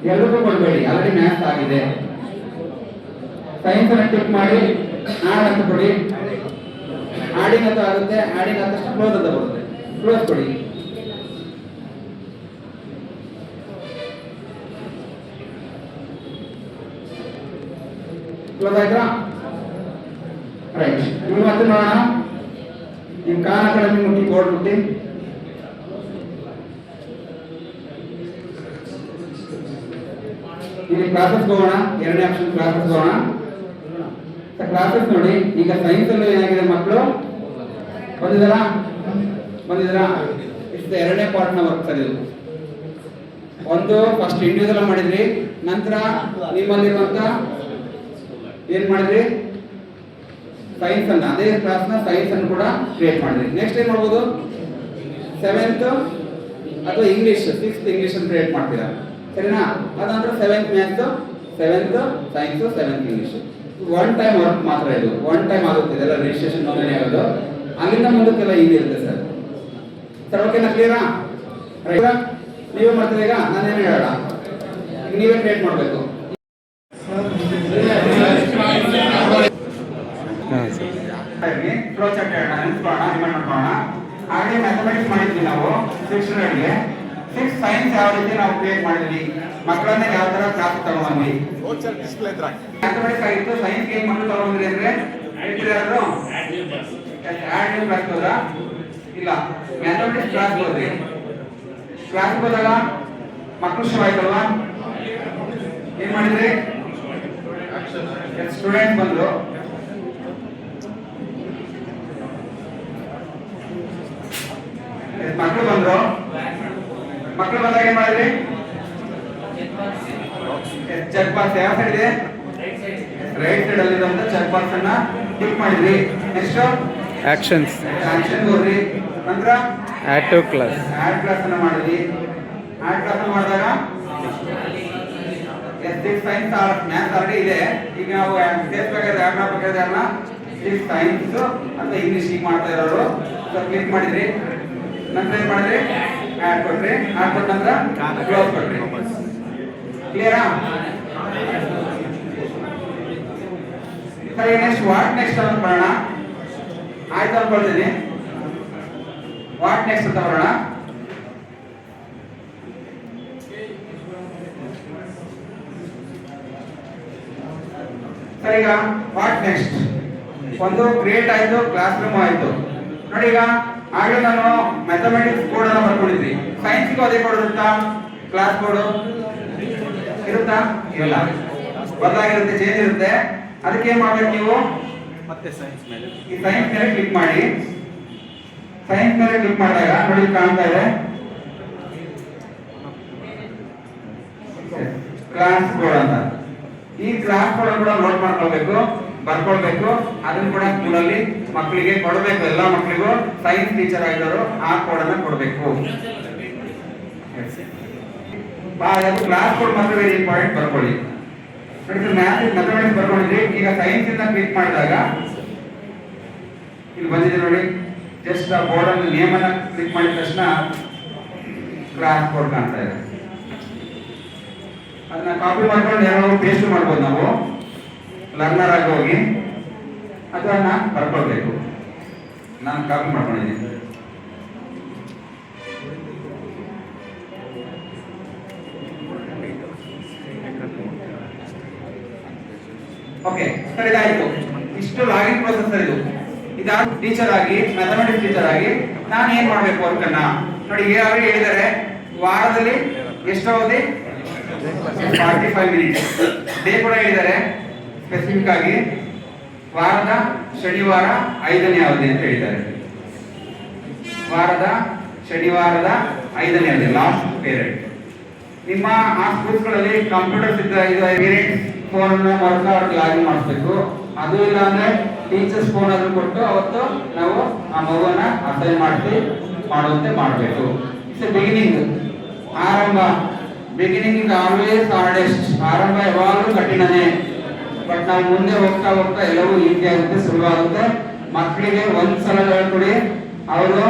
ಎಲ್ಲರಿಗೂ ಕೊಡಬೇಡಿ, ಆಲ್ರೆಡಿ ಮ್ಯಾಥ್ಸ್ ಆಗಿದೆ. ಸೈನ್ಸ್ ಅನ್ನ ಟಿಕ್ ಮಾಡಿ ಆಡ್ ಅಂತ ಕೊಡಿ. ಆಡಿಂಗ್ ಅಂತ ಆಗುತ್ತೆ. ಆಡಿಂಗ್ ಆದ ತಕ್ಷಣ ಕ್ಲೋಸ್ ಅಂತ ಬರುತ್ತೆ, ಕ್ಲೋಸ್ ಕೊಡಿ. ಕ್ಲೋಸ್ ಆಯ್ತಾ? ರೈಟ್. ನೀವು ಮತ್ತೆ ನೋಡೋಣ. ನಿಮ್ಮ ಕಾನ ಕಡಿಮೆ ಮುಟ್ಟಿ, ಬೋರ್ಡ್ ಮುಟ್ಟಿ. ಇಲ್ಲಿ ಕ್ಲಾಸಸ್ ಹೋಗೋಣ. 2ನೇ ಆಪ್ಷನ್ ಕ್ಲಾಸಸ್ ಹೋಗೋಣ. ಕ್ಲಾಸಸ್ ನೋಡಿ. ಈಗ ಸೈನ್ಸ್ ಅಲ್ಲಿ ಏನಾಗಿದೆ, ಮಕ್ಕಳು ಬಂದಿದಾರಾ? ಇಷ್ಟು 2ನೇ ಪಾರ್ಟ್ ನ ವರ್ಕ್ ಸರ್. ಇದು ಒಂದು ಫಸ್ಟ್ ಇಂಡಿವಿಜುವಲ್ ಮಾಡಿದ್ರಿ, ನಂತರ ನಿಮ್ಮಲ್ಲಿರುವಂತ ಏನ್ ಮಾಡಿದ್ರಿ, ಸೈನ್ಸ್ ಅನ್ನ, ಅದೇ ಕ್ಲಾಸ್ ನ ಸೈನ್ಸ್ ಅನ್ನು ಕೂಡ ಕ್ರಿಯೇಟ್ ಮಾಡಿದ್ರಿ. ನೆಕ್ಸ್ಟ್ ಏನ್ ಮಾಡ್ಬೋದು, 7th ಅಥವಾ ಇಂಗ್ಲಿಷ್ 6th ಇಂಗ್ಲಿಷ್ ಅನ್ನು ಕ್ರಿಯೇಟ್ ಮಾಡ್ತೀರಾ, ಸರಿನಾ? ಅದಂದ್ರೆ 7th maths, 7th science 7th English. One time work ಮಾತ್ರ ಇದು, ಒನ್ ಟೈಮ್ ಆಗುತ್ತೆ ಇದೆಲ್ಲ ರಿಜಿಸ್ಟ್ರೇಷನ್ ನೋಂದಣಿ ಆಗೋದು. ಅಲ್ಲಿಂದ ಮುಂದಕ್ಕೆಲ್ಲ ಈಸಿ ಇರುತ್ತೆ ಸರ್. ಸರ್ ಓಕೆನಾ, ಕ್ಲಿಯರಾ? ನೀವೇ ಮಾಡ್ತೀರಿ ಈಗ, ನಾನೇನು ಹೇಳೋಣ, ಈಗ ನೀವೇ ಕ್ರಿಯೇಟ್ ಮಾಡಬೇಕು. ಫ್ಲೋ ಚಾರ್ಟ್ ಹೇಳೋಣ, ನೆನ್ಸ್ಕೊಳ್ಳೋಣ, ರಿಮೈಂಡ್ ಮಾಡ್ಕೊಳ್ಳೋಣ. ಹಾಗೆ ಮ್ಯಾಥಮೆಟಿಕ್ಸ್ ಮಾಡಿದ್ವಿ ನಾವು 6 ಗಳಿಗೆ. 6 ಸೈನ್ಸ್ ಯಾವ ರೀತಿ ನಾವು ಕ್ರಿಯೇಟ್ ಮಾಡಿದ್ವಿ, ಮಕ್ಕಳನ್ನ ಯಾವ ತರ ಕ್ಲಾಸ್ ತಗೊಂಡ್ಬಂದ್ವಿ. ಮ್ಯಾಥಮೆಟಿಕ್ಸ್ ಆಗಿತ್ತು, ಸೈನ್ಸ್ ಏನ್ ಮಕ್ಕಳು ತಗೊಂಡ್ರಿ ಅಂದ್ರೆ ಯಾರು ಆಡ್ ನ್ಯೂ ಕ್ಲಾಸ್ ಹೋದ ಇಲ್ಲ, ಮ್ಯಾಥಮೆಟಿಕ್ಸ್ ಕ್ಲಾಸ್ ಹೋದ್ರಿ. ಕ್ಲಾಸ್ ಹೋದಾಗ ಮಕ್ಕಳು ಶೋ ಆಯ್ತಲ್ವಾ, ಏನ್ ಮಾಡಿದ್ರಿ, ಸ್ಟೂಡೆಂಟ್ ಬಂದ್ರು. ಮಕ್ಕಳು ಬಂದಾಗ ಏನ್ ಮಾಡಿದ್ರಿ, ಚೆಕ್ ಬಾಕ್ಸ್ ಯಾವ ಸೈಡ್ ಇದೆ, ರೈಟ್ ಸೈಡ್ ಅಲ್ಲಿ ಇರುವಂತ ಚೆಕ್ ಬಾಕ್ಸ್ ಅನ್ನ ಕ್ಲಿಕ್ ಮಾಡಿದ್ರಿ. ನೆಕ್ಸ್ಟ್ ಆಕ್ಷನ್ಸ್ ಹೋದ್ರಿ. ನಂತರ ಆಡ್ ಟು ಕ್ಲಾಸ್ ಅನ್ನ ಮಾಡಿದ್ವಿ. ಆಡ್ ಕ್ಲಾಸ್ ಮಾಡಿದಾಗ ಸೈನ್ಸ್ ಮ್ಯಾಥ್ಸ್ ಆಲ್ರೆಡಿ ಇದೆ. ಈಗ ನಾವು ಸೇರ್ಬೇಕಾದ್ರೆ ಆಡ್ ಮಾಡ್ಬೇಕಾದ್ರೆ 6 ಸೈನ್ಸ್ ಅಂತ ಇಂಗ್ಲಿಷ್ ಈಗ ಮಾಡ್ತಾ ಇರೋರು. ಕ್ಲಿಕ್ ಮಾಡಿದ್ರಿ. ನಂತರ ಏನ್ ಮಾಡಿದ್ರಿ, ಆಡ್ ಕೊಟ್ರಿ. ಆಡ್ ಕೊಟ್ಟ ನಂತರ ಕ್ಲೋಸ್ ಕೊಟ್ರಿ. ಕ್ಲಿಯರಾ? ಸರಿ, ನೆಕ್ಸ್ಟ್ ವಾಟ್ ನೆಕ್ಸ್ಟ್ ಅಂತ ಬರೋಣ. ಆಯ್ತು ಅನ್ಕೊಳ್ತೀನಿ. ವಾಟ್ ನೆಕ್ಸ್ಟ್ ಅಂತ ಬರೋಣ. ಸರಿ, ಈಗ ವಾಟ್ ನೆಕ್ಸ್ಟ್ ಒಂದು ಕ್ರಿಯೇಟ್ ಆಯ್ತು, ಕ್ಲಾಸ್ ರೂಮ್ ಆಯ್ತು. ನೋಡಿ, ಈಗ ಆಗಲೇ ನಾನು ಮ್ಯಾಥಮೆಟಿಕ್ಸ್ ಕೋಡ್ ಅನ್ನು ಬರ್ಕೊಂಡಿದ್ವಿ. ಸೈನ್ಸ್ಗೂ ಅದೇ ಕೋಡ್ ಇರುತ್ತಾ, ಕ್ಲಾಸ್ ಕೋಡ್ ಇರುತ್ತಾ? ಇಲ್ಲ, ಬದಲಾಗಿರುತ್ತೆ, ಚೇಂಜ್ ಇರುತ್ತೆ. ಅದಕ್ಕೆ ಏನ್ ಮಾಡ್ಬೇಕು ನೀವು, ಮತ್ತೆ ಸೈನ್ಸ್ ಮೇಲೆ ಈ ಸೈನ್ಸ್ ಮೇಲೆ ಕ್ಲಿಕ್ ಮಾಡಿ. ಸೈನ್ಸ್ ಮೇಲೆ ಕ್ಲಿಕ್ ಮಾಡಿದಾಗ ನೋಡಿ ಕಾಣ್ತಾ ಇದೆ ಕ್ಲಾಸ್ ಕೋಡ್ ಅಂತ. ಈ ಕ್ಲಾಸ್ ಕೋಡ್ ಕೂಡ ನೋಟ್ ಮಾಡ್ಕೊಳ್ಬೇಕು, ಬರ್ಕೊಳ್ಬೇಕು. ಅದನ್ನ ಕೂಡ ಸ್ಕೂಲಲ್ಲಿ ಮಕ್ಕಳಿಗೆ ಕೊಡಬೇಕು. ಎಲ್ಲ ಮಕ್ಕಳಿಗೂ ಸೈನ್ಸ್ ಟೀಚರ್ ಆಗಿರೋರು ಆ ಕೋಡ್ ಅನ್ನ ಕೊಡಬೇಕು. ಕ್ಲಾಸ್ ಕೋಡ್ ಮಾತ್ರ ವೆರಿ ಇಂಪಾರ್ಟೆಂಟ್, ಬರ್ಕೊಳ್ಳಿ. ಮ್ಯಾಥಮೆಟಿಕ್ಸ್ ಬರ್ಕೊಂಡಿದ್ರಿ. ಈಗ ಸೈನ್ಸ್ ಇಂದ ಕ್ಲಿಕ್ ಮಾಡಿದಾಗ ಇಲ್ಲಿ ಬಂದಿದೆ ನೋಡಿ, ಜಸ್ಟ್ ಆ ಬೋರ್ಡ್ ಅಲ್ಲಿ ನೇಮ್ ಅನ್ನ ಕ್ಲಿಕ್ ಮಾಡಿದ ತಕ್ಷಣ ಕ್ಲಾಸ್ ಕೋಡ್ ಕಾಣ್ತಾ ಇದೆ. ಅದನ್ನ ಕಾಪಿ ಮಾಡ್ಕೊಂಡು ಯಾರೋ ಪೇಸ್ಟ್ ಮಾಡ್ಬೋದು ನಾವು, ಲರ್ನರ್ ಆಗಿ ಹೋಗಿ ಅದನ್ನ ಬರ್ಕೊಳ್ಬೇಕು. ನಾನು ಕಾಪಿ ಮಾಡ್ಕೊಂಡಿದ್ದೀನಿ. ಓಕೆ ಸರ್, ಇದಾಯ್ತು. ಇಷ್ಟು ಲಾಗಿನ್ ಪ್ರೊಸೆಸ್ ಇದು. ಇದಾದ ಟೀಚರ್ ಆಗಿ, ಮ್ಯಾಥಮೆಟಿಕ್ಸ್ ಟೀಚರ್ ಆಗಿ ನಾನು ಏನ್ ಮಾಡ್ಬೇಕು ವರ್ಕ್ ಅನ್ನ ನೋಡಿ. ಈಗಾಗಲೇ ಹೇಳಿದ್ದಾರೆ ವಾರದಲ್ಲಿ ಎಷ್ಟು ಅವಧಿ, 45 ಮಿನಿಟ್ಸ್. ಡೇ ಕೂಡ ಹೇಳಿದ್ದಾರೆ ಸ್ಪೆಸಿಫಿಕ್ ಆಗಿ. ವಾರದ ಶನಿವಾರ 5ನೇ ಅವಧಿ ಅಂತ ಹೇಳಿದ್ದಾರೆ. ವಾರದ ಶನಿವಾರದ 5ನೇ ಅವಧಿ, ಲಾಸ್ಟ್ ಪೀರಿಯಡ್. ನಿಮ್ಮ ಆ ಸ್ಕೂಲ್ಸ್ಗಳಲ್ಲಿ ಕಂಪ್ಯೂಟರ್ಸ್ ಇದ್ದ ಫೋನ್ ವರ್ಕ್ ಲಾಗಿನ್ ಮಾಡಿಸ್ಬೇಕು. ಅದು ಇಲ್ಲ ಅಂದ್ರೆ ಟೀಚರ್ಸ್ ಫೋನ್ ಆದ್ರೂ ಕೊಟ್ಟು ಅವತ್ತು ನಾವು ಆ ಮಗುವನ್ನ ಅಸೈನ್ ಮಾಡುವಂತೆ ಮಾಡಬೇಕು. ಇಟ್ಸ್ ಬಿಗಿನಿಂಗ್, ಆರಂಭ. Beginning is always hardest. ಆರಂಭ ಯಾವಾಗಲೂ ಕಠಿಣನೇ. ಬಟ್ ನಾವು ಮುಂದೆ ಹೋಗ್ತಾ ಹೋಗ್ತಾ ಎಲ್ಲವೂ ಈಸಿ ಆಗುತ್ತೆ, ಸುಲಭವಾಗುತ್ತೆ. ಮಕ್ಕಳಿಗೆ ಒಂದ್ಸಲ ಹೇಳ್ಕೊಡಿ, ಅವರು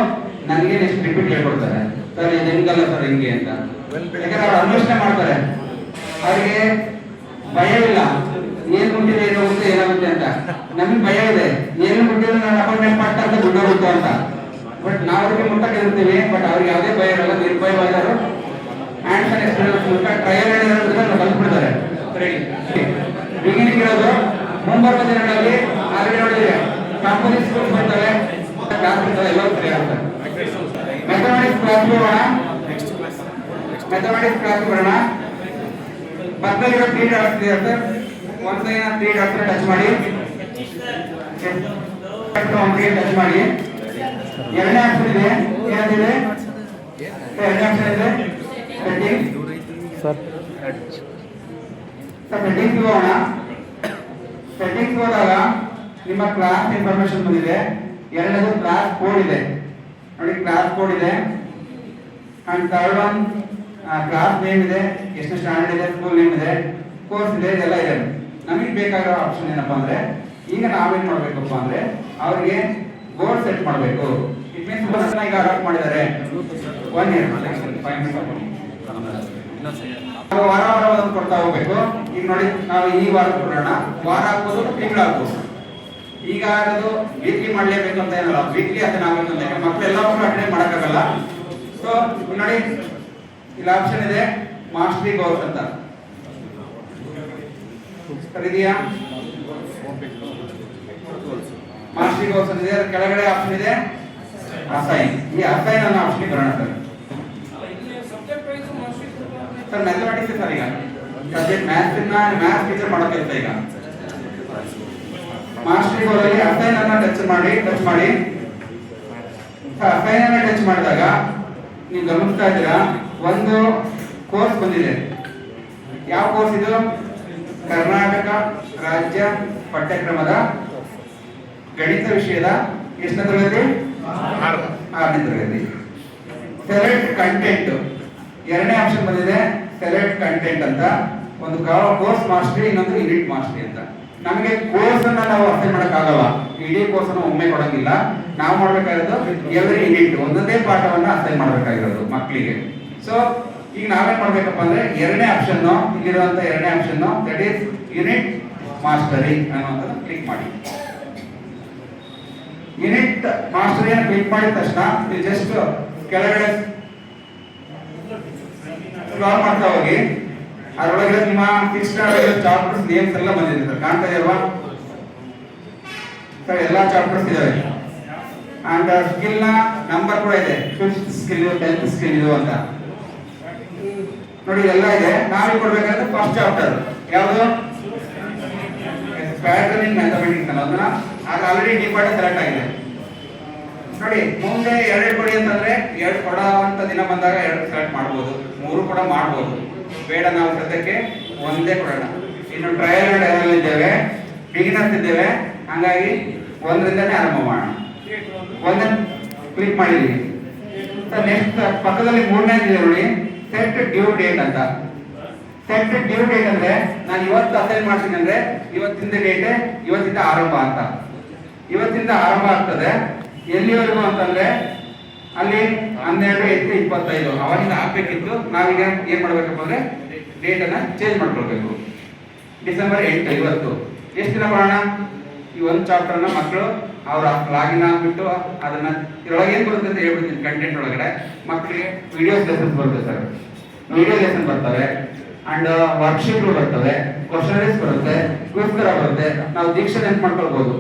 ನನಗೆ ನೆಕ್ಸ್ಟ್ ರಿಪೀಟ್ ಹೇಳ್ಕೊಡ್ತಾರೆ, ಸರ್ ಇದು ಹೆಂಗಲ್ಲ ಸರ್ ಹಿಂಗೆ ಅಂತ. ಯಾಕಂದ್ರೆ ಅವ್ರು ಅನ್ವೇಷಣೆ ಮಾಡ್ತಾರೆ. ಅವ್ರಿಗೆ ಭಯ ಇಲ್ಲ, ಏನ್ ಮುಟ್ಟಿದೆ ಏನು ಹೋಗುತ್ತೆ ಏನಾಗುತ್ತೆ ಅಂತ. ನಮ್ಗೆ ಭಯ ಇದೆ, ಏನು ಮುಟ್ಟಿದ್ರೆ ನಾನು ಅಪಾಯಿಂಟ್ಮೆಂಟ್ ಮಾಡ್ತಾ ಅಂತ ದುಡ್ಡು ಹೋಗುತ್ತೆ ಅಂತ. ಬಟ್ ನಾವು ಅವ್ರಿಗೆ ಮುಟ್ಟಕ್ಕೆ ಇರ್ತೀವಿ, ಬಟ್ ಅವ್ರಿಗೆ ಯಾವುದೇ ಭಯ ಇರಲ್ಲ, ನಿರ್ಭಯವಾದರು ಆನ್ಸರ್ ಎಕ್ಸ್ಪೀರಿಯನ್ಸ್ ಮೂಲಕ ಟ್ರಯಲ್ ಹೇಳಿದ್ರೆ ಕಲ್ತ್ಬಿಡ್ತಾರೆ. ಬಿಗಿನಿಂಗ್ ಇರೋದು ಮುಂಬರುವ ದಿನಗಳಲ್ಲಿ ಆಲ್ರೆಡಿ ನೋಡಿದ್ರೆ ಕಂಪನಿ ಸ್ಕೂಲ್ಸ್ ಬರ್ತವೆ, ಕ್ಲಾಸ್ ಇರ್ತವೆ, ಎಲ್ಲವೂ ಸರಿ ಆಗುತ್ತೆ. ಮ್ಯಾಥಮೆಟಿಕ್ಸ್ ಕ್ಲಾಸ್ ಬರೋಣ. ಮ್ಯಾಥಮೆಟಿಕ್ಸ್ ಕ್ಲಾಸ್ ಬರೋಣ. ಪಕ್ಕದಲ್ಲಿರೋ 3 ಡಾಟ್ಸ್ ಇದೆ ಸರ್, ಒಂದ್ಸಲ 3 ಡಾಟ್ಸ್ ಟಚ್ ಮಾಡಿ, ಟಚ್ ಮಾಡಿ. ಎರಡನೇ ಆಪ್ಷನ್ ಇದೆ, ಏನಿದೆ, ಎರಡನೇ ಆಪ್ಷನ್ ಇದೆ ಸೆಟ್ಟಿಂಗ್. ಸರ್ ಸೆಟ್ಟಿಂಗ್ಸ್ ಹೋಗೋಣ. ಸೆಟ್ಟಿಂಗ್ಸ್ ಹೋದಾಗ ನಿಮ್ಮ ಕ್ಲಾಸ್ ಇನ್ಫಾರ್ಮೇಶನ್ ಬಂದಿದೆ. ಎರಡನೇದು ಕ್ಲಾಸ್ ಕೋಡ್ ಇದೆ ನೋಡಿ, ಕ್ಲಾಸ್ ಕೋಡ್ ಇದೆ. And third one class name ಇದೆ, ಎಷ್ಟು ಸ್ಟ್ಯಾಂಡರ್ಡ್ ಇದೆ, ಸ್ಕೂಲ್ ನೇಮ್ ಇದೆ. ಕೋರ್ಸ್ ಇದೆ, ಇದೆಲ್ಲ ಇದೆ. ನಮಗೆ ಬೇಕಾಗಿರೋ ಆಪ್ಷನ್ ಏನಪ್ಪಾ ಅಂದ್ರೆ, ಈಗ ನಾವೇನ್ ಮಾಡ್ಬೇಕಪ್ಪ ಅಂದ್ರೆ ಅವ್ರಿಗೆ ಗೋಲ್ ಸೆಟ್ ಮಾಡಬೇಕು. ಇಟ್ ಮೀನ್ಸ್ ಈಗ ಅಡಾಪ್ಟ್ ಮಾಡಿದ್ದಾರೆ 1 ಇಯರ್ ವಾರ ವಾರ ಒಂದೊಂದು ಕೊಡ್ತಾ ಹೋಗ್ಬೇಕು. ಈಗ ನೋಡಿ ನಾವು ಈ ವಾರ ಕೊಡೋಣ, ವಾರ ಆಗ್ಬೋದು, ತಿಂಗಳಾಗ್ಬೋದು. ಈಗ ಅದು ವೀಕ್ಲಿ ಮಾಡ್ಲೇಬೇಕು ಅಂತ ಏನಲ್ಲ, ವೀಕ್ಲಿ ಅದನ್ನ ಆಗ್ಬೇಕು ಅಂತ ಇಲ್ಲ. ಮಕ್ಕಳು ಎಲ್ಲ ಮಕ್ಕಳು ಅಟೆಂಡ್ ಮಾಡೋಕ್ಕಾಗಲ್ಲ. ಸೊ ನೋಡಿ ಇಲ್ಲಿ ಆಪ್ಷನ್ ಇದೆ ಮಾಸ್ಟರಿ ಗೋಲ್ಸ್ ಅಂತ ಇದೆಯಾ, ಮಾಸ್ಟರಿ ಗೋಲ್ಸ್ ಇದೆ. ಅದರ ಕೆಳಗಡೆ ಆಪ್ಷನ್ ಇದೆ ಅಸೈನ್. ಈ ಅಸೈನ್ ಅನ್ನೋ ಆಪ್ಷನ್ ಬರೋಣ ಸರ್. ಮ್ಯಾಥಮೆಟಿಕ್ಸ್ ಸರ್, ಈಗ ಸಬ್ಜೆಕ್ಟ್ ಮ್ಯಾಥ್ಸ್ ಟೀಚರ್ ಮಾಡೋ ಕೆಲಸ. ಈಗ ಮಾಸ್ಟರಿ ಗೋಲ್ ಅಲ್ಲಿ ಅಸೈನ್ ಅನ್ನ ಟಚ್ ಮಾಡಿ ಅಸೈನ್ ಅನ್ನ ಟಚ್ ಮಾಡಿದಾಗ ನೀವು ಗಮನಿಸ್ತಾ ಇದ್ದೀರಾ ಒಂದು ಕೋರ್ಸ್ ಬಂದಿದೆ. ಯಾವ ಕೋರ್ಸ್ ಇದು? ಕರ್ನಾಟಕ ರಾಜ್ಯ ಪಠ್ಯಕ್ರಮದ ಗಣಿತ ವಿಷಯದ ಎಷ್ಟನೇ ತರಗತಿ? 6ನೇ ತರಗತಿ. ಸೆಲೆಕ್ಟ್ ಕಂಟೆಂಟ್ ಎರಡನೇ ಆಪ್ಷನ್ ಬಂದಿದೆ, ಸೆಲೆಕ್ಟ್ ಕಂಟೆಂಟ್ ಅಂತ. ಒಂದು ಕೋರ್ಸ್ ಮಾಸ್ಟರಿ, ಇನ್ನೊಂದು ಯೂನಿಟ್ ಮಾಸ್ಟರಿ ಅಂತ. ನಮಗೆ ಕೋರ್ಸ್ ಅನ್ನ ನಾವು ಅಸೈನ್ ಮಾಡಕ್ಕಾಗಲ್ಲ, ಇಡೀ ಕೋರ್ಸ್ ಅನ್ನು ಒಮ್ಮೆ ಕೊಡಂಗಿಲ್ಲ. ನಾವು ಮಾಡ್ಬೇಕಾಗಿರೋದು ಎವ್ರಿ ಯೂನಿಟ್ ಒಂದೊಂದೇ ಪಾಠವನ್ನ ಅಸೈನ್ ಮಾಡ್ಬೇಕಾಗಿರೋದು ಮಕ್ಕಳಿಗೆ. ಸೊ ಈಗ ನಾವೇನ್ ಮಾಡ್ಬೇಕಪ್ಪ ಅಂದ್ರೆ ಎರಡನೇ ಆಪ್ಷನ್, ಇಲ್ಲಿರುವಂತ ಎರಡನೇ option, that is unit mastery ಅನ್ನುವಂಥದ್ದು ಕ್ಲಿಕ್ ಮಾಡಿ. ಯೂನಿಟ್ ಮಾಸ್ಟರಿಯನ್ನು ಕ್ಲಿಕ್ ಮಾಡಿದ ತಕ್ಷಣ ನೀವು ಜಸ್ಟ್ ಕೆಳಗಡೆ ಸ್ಕ್ರಾಲ್ ಮಾಡ್ತಾ ಹೋಗಿ, ಅದರೊಳಗೆ ನಿಮ್ಮ ಚಾಪ್ಟರ್ಸ್ ನೇಮ್ಸ್ ಎಲ್ಲ ಬಂದಿದೆ ಸರ್, ಕಾಣ್ತಾ ಇದೆಯಲ್ವಾ ಸರ್? ಎಲ್ಲಾ ಚಾಪ್ಟರ್ಸ್ ಇದಾವೆ. ಅಂಡ್ ಸ್ಕಿಲ್ ನ ನಂಬರ್ ಕೂಡ ಇದೆ, 5th ಸ್ಕಿಲ್, 10th ಸ್ಕಿಲ್ ಇದು ಅಂತ ನೋಡಿ ಎಲ್ಲ ಇದೆ. ನಾವೀಗ ಕೊಡ್ಬೇಕಾದ್ರೆ ಫಸ್ಟ್ ಚಾಪ್ಟರ್ ಯಾವುದು? ಪ್ಯಾಟರ್ನ್ ಇನ್ ಮ್ಯಾಥಮೆಟಿಕ್ಸ್ ಅನ್ನೋದನ್ನ ಅದು ಆಲ್ರೆಡಿ ಡಿಫಾಲ್ಟ್ ಸೆಲೆಕ್ಟ್ ಆಗಿದೆ. ನೋಡಿ ಮುಂದೆ 2 ಕೊಡಿ ಅಂತಂದ್ರೆ 2 ಕೊಡುವಂತ ದಿನ ಬಂದಾಗ 2 ಸೆಲೆಕ್ಟ್ ಮಾಡ್ಬೋದು, 3 ಕೂಡ ಮಾಡ್ಬೋದು. ಬೇಡ, ನಾವು ಸದ್ಯಕ್ಕೆ ಒಂದೇ ಕೊಡೋಣ. ಇನ್ನು ಟ್ರಯಲ್ ಅಂಡ್ ಎರರ್ ಇದ್ದೇವೆ, ಬಿಗಿನರ್ಸ್ ಇದ್ದೇವೆ, ಹಾಗಾಗಿ 1ರಿಂದನೇ ಆರಂಭ ಮಾಡೋಣ. 1 ಕ್ಲಿಕ್ ಮಾಡಿದೀವಿ. ನೆಕ್ಸ್ಟ್ ಪಕ್ಕದಲ್ಲಿ 3ನೇದು ಇದೆ ನೋಡಿ, ಸೆಟ್ ಡ್ಯೂ ಡೇಟ್ ಅಂತ. ಸೆಟ್ ಡ್ಯೂ ಡೇಟ್ ಅಂದ್ರೆ ನಾನು ಇವತ್ತು ಅಸೈನ್ ಮಾಡ್ತೀನಿ ಅಂದ್ರೆ ಇವತ್ತಿಂದ ಡೇಟ್, ಇವತ್ತಿಂದ ಆರಂಭ ಅಂತ. ಇವತ್ತಿಂದ ಆರಂಭ ಆಗ್ತದೆ ಎಲ್ಲಿವರೆಗೂ ಅಂತಂದ್ರೆ ಅಲ್ಲಿ 12/8/25 ಅವಾಗಿಂದ ಆಗ್ಬೇಕಿತ್ತು. ನಾವೀಗ ಏನ್ ಮಾಡ್ಬೇಕಪ್ಪ ಅಂದ್ರೆ ಡೇಟ್ ಅನ್ನ ಚೇಂಜ್ ಮಾಡ್ಕೊಳ್ಬೇಕು. ಡಿಸೆಂಬರ್ 8 ಇವತ್ತು. ಎಷ್ಟು ದಿನ ಮಾಡೋಣ? ಈ ಒಂದು ಚಾಪ್ಟರ್ ನ ಮಕ್ಕಳು ಅವ್ರ ಲಾಗಿನ್ ಆಗ್ಬಿಟ್ಟು ಅದನ್ನ ಇದ್ರೊಳಗೆ ಏನ್ ಬರುತ್ತೆ ಅಂತ ಹೇಳ್ಬಿಡ್ತೀನಿ. ಕಂಟೆಂಟ್ ಒಳಗಡೆ ಮಕ್ಕಳಿಗೆ ವಿಡಿಯೋಸ್ ಲೆಸನ್ಸ್ ಬರುತ್ತೆ ಸರ್, ವಿಡಿಯೋ ಲೆಸನ್ ಬರ್ತವೆ, ಅಂಡ್ ವರ್ಕ್ಶೀಟ್ಗಳು ಬರ್ತವೆ, ಕ್ವಶನರೀಸ್ ಬರುತ್ತೆ, ಕ್ವಿಜ್ ತರ ಬರುತ್ತೆ. ನಾವು ದೀಕ್ಷೆ ನೆನ್ಪು ಮಾಡ್ಕೊಳ್ಬಹುದು.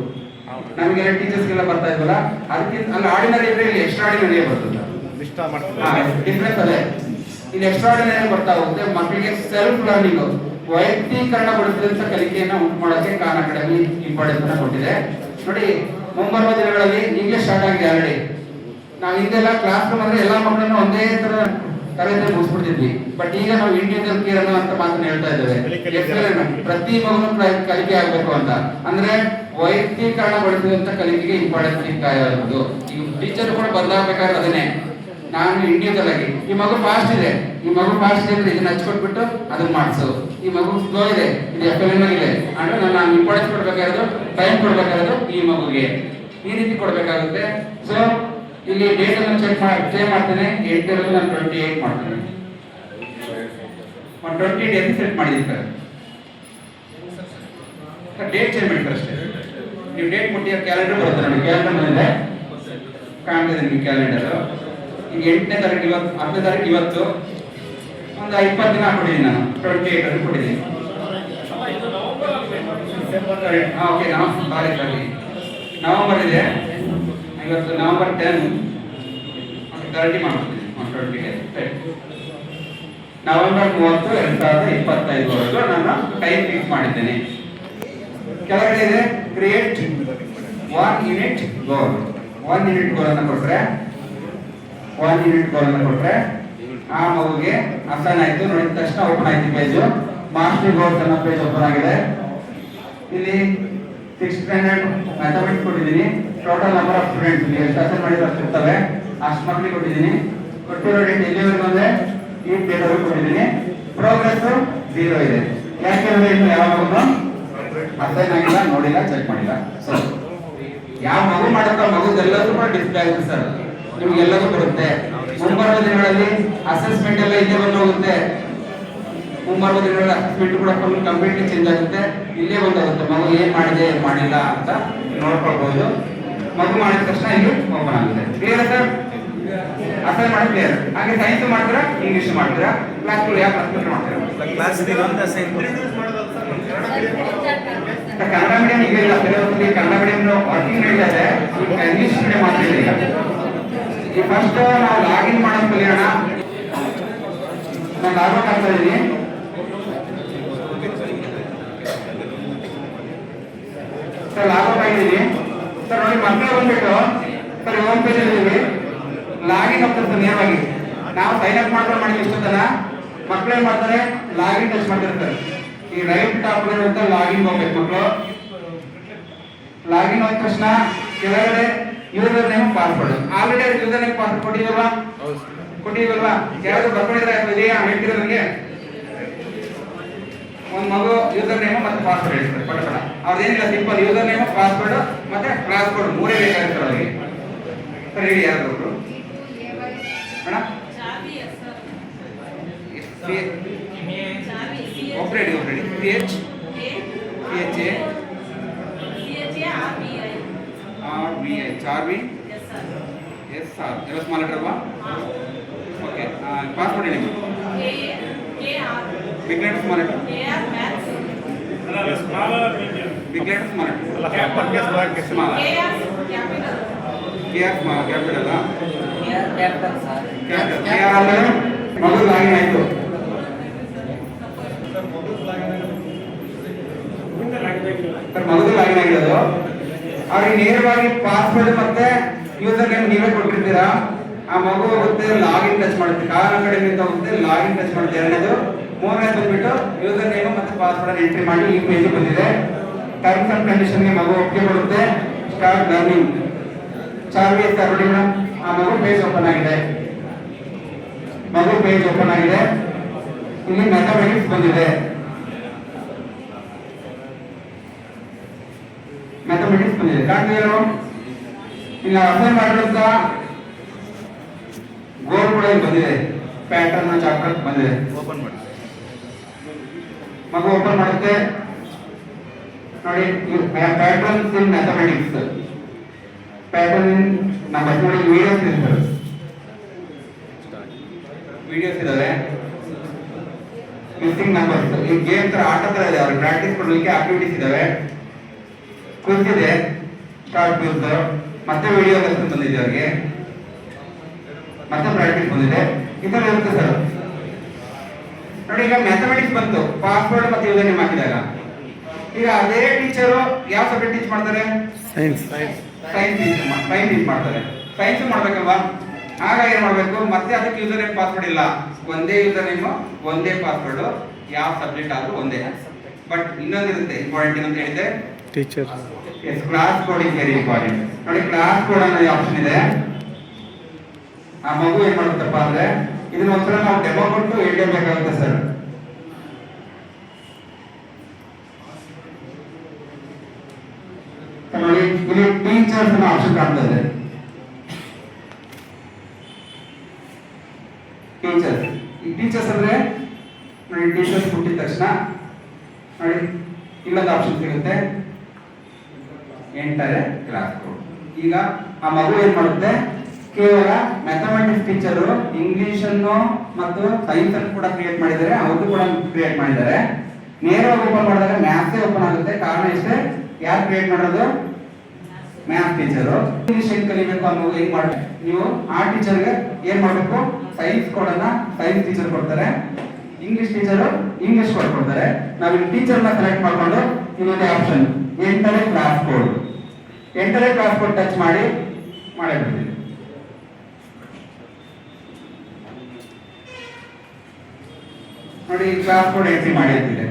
ನಮಗೆಲ್ಲ ಟೀಚರ್ಸ್ಗೆಲ್ಲ ಬರ್ತಾ ಇದ್ವಲ್ಲ, ಅದಕ್ಕಿಂತ ಅಲ್ಲಿ ಆರ್ಡಿನರಿ ಇದ್ರೆ ಇಲ್ಲಿ ಎಕ್ಸ್ಟ್ರಾರ್ಡಿನರಿ ಬರ್ತದೆ. ಡಿಫ್ರೆನ್ಸ್ ಅದೇ, ಇಲ್ಲಿ ಎಕ್ಸ್ಟ್ರಾರ್ಡಿನರಿ ಬರ್ತಾ ಹೋಗುತ್ತೆ. ಮಕ್ಕಳಿಗೆ ಸೆಲ್ಫ್ ಲರ್ನಿಂಗ್, ವೈಯಕ್ತೀಕರಣಗೊಳಿಸಿದಂತ ಕಲಿಕೆಯನ್ನು ಉಂಟು ಮಾಡೋಕೆ ಖಾನ್ ಅಕಾಡೆಮಿ ಇಂಪಾರ್ಟೆನ್ಸ್ ಅನ್ನು ಕೊಟ್ಟಿದೆ. ನೋಡಿ ಮುಂಬರುವ ದಿನಗಳಲ್ಲಿ ಈಗಲೇ ಸ್ಟಾರ್ಟ್ ಆಗಿದೆ ಆಲ್ರೆಡಿ. ನಾವು ಹಿಂದೆಲ್ಲ ಕ್ಲಾಸ್ ರೂಮ್ ಅಂದ್ರೆ ಎಲ್ಲಾ ಮಕ್ಕಳನ್ನು ಒಂದೇ ತರ ತರಗತಿ ಮುಗಿಸ್ಬಿಡ್ತಿದ್ವಿ. ಬಟ್ ಈಗ ನಾವು ಇಂಡಿವಿಜುವಲ್ ಕೇರ್ ಅನ್ನೋ ಮಾತನ್ನ ಹೇಳ್ತಾ ಇದ್ದೇವೆ. ಪ್ರತಿ ಮಗುನು ಕಲಿಕೆ ಆಗ್ಬೇಕು ಅಂತ ಅಂದ್ರೆ ವೈಯಕ್ತೀಕರಣಗೊಳಿಸಿದಂತ ಕಲಿಕೆಗೆ ಇಂಪಾರ್ಟೆನ್ಸ್ ಸಿಗ್ತಾ ಇರೋದು. ಈಗ ಟೀಚರ್ ಕೂಡ ಬದಲಾಗಬೇಕಾದ್ರೆ ಅದನ್ನೇ, ನಾನು ಇಂಡಿವಿಜುವಲ್ ಆಗಿ ಈ ಮಗು ಫಾಸ್ಟ್ ಇದೆ, ಅಂದ್ರೆ ಇದನ್ನ ಹಚ್ಕೊಟ್ಬಿಟ್ಟು ಅದನ್ನ ಮಾಡಿಸು. ಈ ಮಗು ಸ್ಲೋ ಇದೆ, ಇದು FLN ಇದೆ ಅಂದ್ರೆ ನಾನು ಇಂಪಾರ್ಟೆನ್ಸ್ ಕೊಡ್ಬೇಕಾದ್ರು, ಟೈಮ್ ಕೊಡ್ಬೇಕಾದ್ರು ಈ ಮಗುಗೆ ಈ ರೀತಿ ಕೊಡ್ಬೇಕಾಗುತ್ತೆ. ಸೊ ಇಲ್ಲಿ ಡೇಟ್ ಅನ್ನು ಚೇಂಜ್ ಮಾಡ್ತೇನೆ. 8 ನಾನು 28 ಮಾಡ್ತೇನೆ. 20 ಡೇಸ್ ಸೆಟ್ ಮಾಡಿದ್ದೀನಿ ಸರ್. ಡೇಟ್ ಚೇಂಜ್ ಮಾಡಿ ಅಷ್ಟೇ. ನೀವು ಡೇಟ್ ಕೊಟ್ಟಿರೋ ಕ್ಯಾಲೆಂಡರ್ ಬರುತ್ತೆ ನೋಡಿ, ಕ್ಯಾಲೆಂಡರ್ ಬಂದಿದೆ ಕಾಣ್ತಿದೆ ನಿಮಗೆ ಕ್ಯಾಲೆಂಡರ್. ಈಗ 8ನೇ ತಾರೀಕು ಇವತ್ತು, 10ನೇ ತಾರೀಕು ಇವತ್ತು, ಒಂದು 20 ದಿನ ಕೊಟ್ಟಿದ್ದೀನಿ ನಾನು. 28 ಅಲ್ಲಿ ಕೊಟ್ಟಿದ್ದೀನಿ. ಓಕೆ, ನವೆಂಬರ್ ಇದೆ. ಇವತ್ತು ನವೆಂಬರ್ 10, 30 ಮಾಡ್ತೀನಿ. 20 ನವೆಂಬರ್ 30, 2025 ವರೆಗೂ ನಾನು ಟೈಮ್ ಫಿಕ್ಸ್ ಮಾಡಿದ್ದೇನೆ. ಕೆಳಗಡೆ ಇದೆ ಕ್ರಿಯೇಟ್ 1 ಯೂನಿಟ್ ಗೋಲ್. 1 ಯೂನಿಟ್ ಗೋಲ್ ಅನ್ನು ಕೊಟ್ರೆ ಆ ಮಗುಗೆ ಅಸೈನ್ ಆಯ್ತು. ನೋಡಿದ ತಕ್ಷಣ ಓಪನ್ ಆಯ್ತು ಪೇಜ್. ಮಾಸ್ಟರ್ ಗೋಲ್ಸ್ ಅನ್ನೋ ಪೇಜ್ ಓಪನ್ ಆಗಿದೆ. ಇಲ್ಲಿ 6th ಸ್ಟ್ಯಾಂಡರ್ಡ್ ಮ್ಯಾಥಮೆಟಿಕ್ಸ್ ಕೊಟ್ಟಿದ್ದೀನಿ. ಟೋಟಲ್ ನಂಬರ್ ಆಫ್ ಸ್ಟೂಡೆಂಟ್ಸ್ ಎಷ್ಟು ಅಸೈನ್ ಮಾಡಿದ್ರೆ ಅಷ್ಟು ಇರ್ತವೆ, ಅಷ್ಟು ಮಕ್ಕಳಿಗೆ ಕೊಟ್ಟಿದ್ದೀನಿ. ಕೊಟ್ಟಿರೋ ಡೇಟ್ ಎಲ್ಲಿವರೆಗೂ ಅಂದ್ರೆ ಈ ಡೇಟ್ ವರೆಗೂ ಕೊಟ್ಟಿದ್ದೀನಿ. ಪ್ರೋಗ್ರೆಸ್ 0 ಇದೆ. ಯಾಕೆಂದ್ರೆ ಇನ್ನು ಯಾವಾಗ ಅಸೈನ್ ಆಗಿಲ್ಲ, ನೋಡಿಲ್ಲ, ಚೆಕ್ ಮಾಡಿಲ್ಲ. ಸೊ ಯಾವ ಮಗು ಮಾಡುತ್ತೋ ಮಗುದೆಲ್ಲದೂ ಕೂಡ ಡಿಸ್ಪ್ಲೇ ಆಗುತ್ತೆ ಸರ್. ನಿಮ್ಗೆಲ್ಲದೂ ಬರುತ್ತೆ. ಮುಂಬರುವ ದಿನಗಳಲ್ಲಿ ಅಸೆಸ್ಮೆಂಟ್ ಎಲ್ಲ ಇಲ್ಲೇ ಬಂದು ಹೋಗುತ್ತೆ. ಮುಂಬರುವ ದಿನಗಳಲ್ಲಿ ಅಸೆಸ್ಮೆಂಟ್ ಕೂಡ ಫುಲ್ ಕಂಪ್ಲೀಟ್ಲಿ ಚೇಂಜ್ ಆಗುತ್ತೆ. ಇಲ್ಲೇ ಬಂದೋಗುತ್ತೆ ಮಗು ಏನ್ ಮಾಡಿದೆ ಏನ್ ಮಾಡಿಲ್ಲ ಅಂತ ನೋಡ್ಕೊಳ್ಬಹುದು. ಮಗು ಮಾಡಿದ ತಕ್ಷಣ ಇಲ್ಲಿ ಓಪನ್ ಆಗುತ್ತೆ. Clear sir? ಅಸೈನ್ ಮಾಡಿ ಕ್ಲಿಯರ್. ಹಾಗೆ ಸೈನ್ಸ್ ಮಾಡ್ತೀರಾ, ಇಂಗ್ಲಿಷ್ ಮಾಡ್ತೀರಾ, ಕ್ಲಾಸ್ ಯಾವ ಕ್ಲಾಸ್ ಮಾಡ್ತೀರಾ? ಕ್ಲಾಸ್ ಕನ್ನಡ ಮೀಡಿಯಂ ಈಗ ಇಲ್ಲ, ಕೆಲವೊಂದು ಕನ್ನಡ ಮೀಡಿಯಂ ವರ್ಕಿಂಗ್ ನಡೀತಾ ಇದೆ, ಇಂಗ್ಲಿಷ್ ಮೀಡಿಯಂ ಮಾತ್ರ ಇದೆ ಈಗ. ಈ ಫಸ್ಟ್ ನಾವು ಲಾಗಿನ್ ಮಾಡೋದು ಕಲಿಯೋಣ. ನಾನು ಲಾಗೌಟ್ ಆಗ್ತಾ ಇದ್ದೀನಿ. ಸರ್ ಲಾಗೌಟ್ ಆಗಿದ್ದೀನಿ ಸರ್. ನೋಡಿ ಮಕ್ಕಳು ಬಂದ್ಬಿಟ್ಟು ಸರ್ ಹೋಮ್ ಪೇಜ್ ಅಲ್ಲಿ ಲಾಗಿನ್ ಹೋಗ್ತಾರೆ ಸರ್. ನೇರವಾಗಿ ನಾವು ಸೈನ್ ಅಪ್ ಮಾಡ್ಕೊಂಡು ಮಾಡಿದ್ವಿ ಇಷ್ಟೊತ್ತನ. ಮಕ್ಕಳು ಏನ್ ಮಾಡ್ತಾರೆ, ಲಾಗಿನ್ ಟಚ್ ಮಾಡ್ತಾರೆ ಸರ್. ಈ ರೈಟ್ ಟಾಪ್ ಇರುವಂತ ಲಾಗಿನ್ ಹೋಗ್ಬೇಕು ಮಕ್ಕಳು. ಲಾಗಿನ್ ಹೋದ ತಕ್ಷಣ ಕೆಳಗಡೆ user name password. Already user name password ಕೊಟ್ಟಿಲ್ವಾ? ಯಾರಾದ್ರೂ ಬರ್ಕೊಂಡಿದ್ರೆ ಇದೆಯಾ ಹೇಳ್ತೀರಾ ನನಗೆ? ಒಂದು ಮಗು ಯೂಸರ್ ನೇಮ್ ಮತ್ತೆ ಪಾಸ್ವರ್ಡ್ ಹೇಳ್ತಾರೆ ಪಟಪಟ. ಅವ್ರದ್ದೇನಿಲ್ಲ, ಸಿಂಪಲ್ ಯೂಸರ್ ನೇಮ್, ಪಾಸ್ವರ್ಡ್ ಮತ್ತೆ ಕ್ಲಾಸ್ ಕೋಡ್ ಮೂರೇ ಬೇಕಾಗುತ್ತೆ ಅವರಿಗೆ. ಸರ್ ಹೇಳಿ ಯಾರಾದ್ರು ಅಣ್ಣ? ಒಬ್ರೇಡಿ PH ಚಾರ್ವಿ SR ಎಲ್ಲ ಸ್ಮಾಲ್ ಲೆಟರ್ ಅಲ್ವಾ? ಓಕೆ. ಪಾಸ್ವರ್ಡ್ ಹೇಳಿ. Big letter small letter? Big letter small letter? Small. KR small capital ಅಲ್ಲ? KR ಆಮೇಲೆ ಮಗು ಲಾಗಿನ್ ಆಯ್ತು. ಸರ್ ಮಗು ಲಾಗಿನ್ ಆಗಿರೋದು ಅವ್ರಿಗೆ ನೇರವಾಗಿ ಪಾಸ್ವರ್ಡ್ ಮತ್ತೆ ಯೂಸರ್ ನೇಮ್ ನೀವೇ ಕೊಟ್ಟಿರ್ತೀರಾ. ಆ ಮಗು ಹೋಗುತ್ತೆ, ಲಾಗಿನ್ ಟಚ್ ಮಾಡುತ್ತೆ. ಕಾರಣ ಕಡೆಯಿಂದ ಹೋಗುತ್ತೆ, ಲಾಗಿನ್ ಟಚ್ ಮಾಡುತ್ತೆ. ಎರಡನೇದು. ಮೂರನೇ ಬಂದ್ಬಿಟ್ಟು ಯೂಸರ್ ನೇಮ್ ಮತ್ತೆ ಪಾಸ್ವರ್ಡ್ ಎಂಟ್ರಿ ಮಾಡಿ ಈ ಪೇಜ್ ಬಂದಿದೆ. ಟರ್ಮ್ಸ್ ಅಂಡ್ ಕಂಡೀಷನ್ ಗೆ ಮಗು ಒಪ್ಪಿಗೆ ಕೊಡುತ್ತೆ. Start learning. ಚಾರ್ವಿ ಸರ್ ನೋಡಿ ಮೇಡಮ್, ಆ ಮಗು ಪೇಜ್ ಓಪನ್ ಆಗಿದೆ. ಮಗು ಪೇಜ್ ಓಪನ್ ಆಗಿದೆ. ಇಲ್ಲಿ ಮ್ಯಾಥಮೆಟಿಕ್ಸ್ ಬಂದಿದೆ. ಮ್ಯಾಥಮೆಟಿಕ್ಸ್ ಬಂದಿದೆ. ಕಾಣ್ತಿರೋ ಇಲ್ಲ ಅಸೈನ್ ಮಾಡಿರುವಂತ ಗೋಲ್ ಕೂಡ ಇಲ್ಲಿ ಬಂದಿದೆ. ಪ್ಯಾಟರ್ನ್ ಚಾಪ್ಟರ್ ಬಂದಿದೆ. ಓಪನ್ ಮಾಡಿ. ಮಗು ಓಪನ್ ಮಾಡುತ್ತೆ ನೋಡಿ. ಪ್ಯಾಟರ್ನ್ಸ್ ಇನ್ ಮ್ಯಾಥಮೆಟಿಕ್ಸ್, ಪ್ಯಾಟರ್ನ್ ಇನ್ ನಂಬರ್ಸ್ ನೋಡಿ. ವಿಡಿಯೋಸ್ ಇದೆ, ವಿಡಿಯೋಸ್ ಇದಾವೆ. ಮಿಸ್ಸಿಂಗ್ ನಂಬರ್ಸ್ ಈ ಗೇಮ್ ತರ ಆಟ ತರ ಇದೆ. ಅವ್ರಿಗೆ ಪ್ರಾಕ್ಟೀಸ್ ಕೊಡಲಿಕ್ಕೆ ಆಕ್ಟಿವಿಟೀಸ್ ಇದಾವೆ. ಕ್ವಿಜ್ ಇದೆ, ಸ್ಟಾರ್ಟ್ ಕ್ವಿಜ್. ಮತ್ತೆ ವಿಡಿಯೋ ಲೆಸನ್ ಬಂದಿದೆ ಅವ್ರಿಗೆ, ಮತ್ತೆ ಪ್ರಾಕ್ಟೀಸ್ ಬಂದಿದೆ. ಈ ತರ ಇರುತ್ತೆ ಸರ್. ನೋಡಿ ಈಗ ಮ್ಯಾಥಮೆಟಿಕ್ಸ್ ಬಂತು, ಪಾಸ್ವರ್ಡ್ ಮತ್ತೆ ಯೂಸರ್ ನೇಮ್ ಹಾಕಿದಾಗ. ಈಗ ಅದೇ ಟೀಚರು ಯಾವ ಸಬ್ಜೆಕ್ಟ್ ಟೀಚ್ ಮಾಡ್ತಾರೆ? ಸೈನ್ಸ್. ಸೈನ್ಸ್ ಟೀಚ್ ಮಾಡ್ತಾರೆ. ಸೈನ್ಸ್ ಮಾಡ್ಬೇಕಲ್ವಾ? ಆಗ ಏನ್ ಮಾಡ್ಬೇಕು, ಮತ್ತೆ ಅದಕ್ಕೆ ಯೂಸರ್ ನೇಮ್ ಪಾಸ್ವರ್ಡ್ ಇಲ್ಲ, ಒಂದೇ ಯೂಸರ್ ನೇಮ್ ಒಂದೇ ಪಾಸ್ವರ್ಡ್. ಯಾವ ಸಬ್ಜೆಕ್ಟ್ ಆದ್ರೂ ಒಂದೇ. ಬಟ್ ಇನ್ನೊಂದಿರುತ್ತೆ ಇಂಪಾರ್ಟೆಂಟ್ ಅಂತ ಹೇಳಿದೆ, teacher. Class code is very important. ನೋಡಿ ಕ್ಲಾಸ್ ಕೋಡ್ ಅನ್ನೋ ಆಪ್ಷನ್ ಇದೆ. ಆ ಮಗು ಏನ್ ಮಾಡುತ್ತಪ್ಪ ಅಂದ್ರೆ ಇದನ್ನ ಒಂದ್ಸಲ ನಾವು ಡೆಮೋ ಕೊಟ್ಟು ಹೇಳ್ಬೇಕಾಗುತ್ತೆ ಸರ್. ನೋಡಿ ಇಲ್ಲಿ ಟೀಚರ್ಸ್ ಅನ್ನೋ ಆಪ್ಷನ್ ಕಾಣ್ತದೆ. ಟೀಚರ್ಸ್, ಈ ಟೀಚರ್ಸ್ ಅಂದ್ರೆ ನೋಡಿ ಟೀಚರ್ಸ್ ಹುಟ್ಟಿದ ತಕ್ಷಣ ನೋಡಿ ಇಲ್ಲೊಂದು ಆಪ್ಷನ್ ಸಿಗುತ್ತೆ, ಎಂಟರ್ ಕ್ಲಾಸ್ ಕೋಡ್. ಈಗ ಆ ಮಗು ಏನ್ ಮಾಡುತ್ತೆ, ಕೇವಲ ಮ್ಯಾಥಮೆಟಿಕ್ಸ್ ಟೀಚರು ಇಂಗ್ಲಿಷ್ ಅನ್ನು ಮತ್ತು ಸೈನ್ಸ್ ಅನ್ನು ಕೂಡ ಕ್ರಿಯೇಟ್ ಮಾಡಿದ್ದಾರೆ, ಅವ್ರದ್ದು ಕೂಡ ಕ್ರಿಯೇಟ್ ಮಾಡಿದ್ದಾರೆ. ನೇರವಾಗಿ ಓಪನ್ ಮಾಡಿದಾಗ ಮ್ಯಾಥ್ಸೇ ಓಪನ್ ಆಗುತ್ತೆ. ಕಾರಣ ಇಷ್ಟೇ, ಯಾರು ಕ್ರಿಯೇಟ್ ಮಾಡೋದು? Math teacher. ಇಂಗ್ಲಿಷ್ ಹೆಂಗ್ ಕಲಿಬೇಕು ಅನ್ನೋದು ಹೆಂಗ್ ಮಾಡ್ಬೇಕು, ನೀವು ಆ ಟೀಚರ್ಗೆ ಏನ್ ಮಾಡ್ಬೇಕು, ಸೈನ್ಸ್ ಕೋಡನ್ನ ಸೈನ್ಸ್ ಟೀಚರ್ ಕೊಡ್ತಾರೆ, ಇಂಗ್ಲಿಷ್ ಟೀಚರು ಇಂಗ್ಲಿಷ್ ಕೋಡ್ ಕೊಡ್ತಾರೆ. ನಾವು ಇಲ್ಲಿ ಟೀಚರ್ನ ಸೆಲೆಕ್ಟ್ ಮಾಡ್ಕೊಂಡು ಇನ್ನೊಂದೇ option enter class code. Enter class code touch ಮಾಡಿ ಮಾಡಿಬಿಡ್ತೀವಿ. ನೋಡಿ ಕ್ಲಾಸ್ ಕೋಡ್ ಎಂಟ್ರಿ ಮಾಡಿ ಅಂತಿದೆ.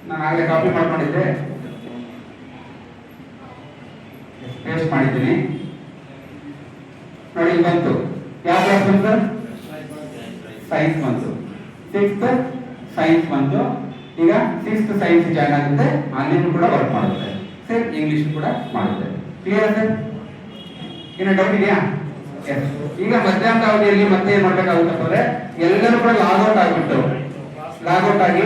ನಾನು ಆಗಲೇ ಕಾಪಿ ಮಾಡ್ಕೊಂಡಿದ್ದೆ, ಪೇಸ್ಟ್ ಮಾಡಿದ್ದೀನಿ. ನೋಡಿ ಬಂತು. ಯಾವ ಕ್ಲಾಸ್ ಬಂತು? ಸೈನ್ಸ್ ಬಂತು. 6th ಸೈನ್ಸ್ ಬಂತು. ಈಗ 6th ಸೈನ್ಸ್ ಜಾಯ್ನ್ ಆಗುತ್ತೆ, ಅಲ್ಲಿನೂ ಕೂಡ ವರ್ಕ್ ಮಾಡುತ್ತೆ ಸರ್, ಇಂಗ್ಲಿಷ್ ಕೂಡ ಮಾಡುತ್ತೆ. Clear sir? ಏನೋ ಡೌಟ್ ಇದೆಯಾ? ಎಸ್. ಈಗ ಮಧ್ಯಾಹ್ನದ ಅವಧಿಯಲ್ಲಿ ಮತ್ತೆ ಏನ್ ಮಾಡ್ಬೇಕಾಗುತ್ತೆ ಅಂದ್ರೆ ಎಲ್ಲರೂ ಕೂಡ ಲಾಗೌಟ್ ಆಗ್ಬಿಟ್ಟು ಲಾಗೌಟ್ ಆಗಿ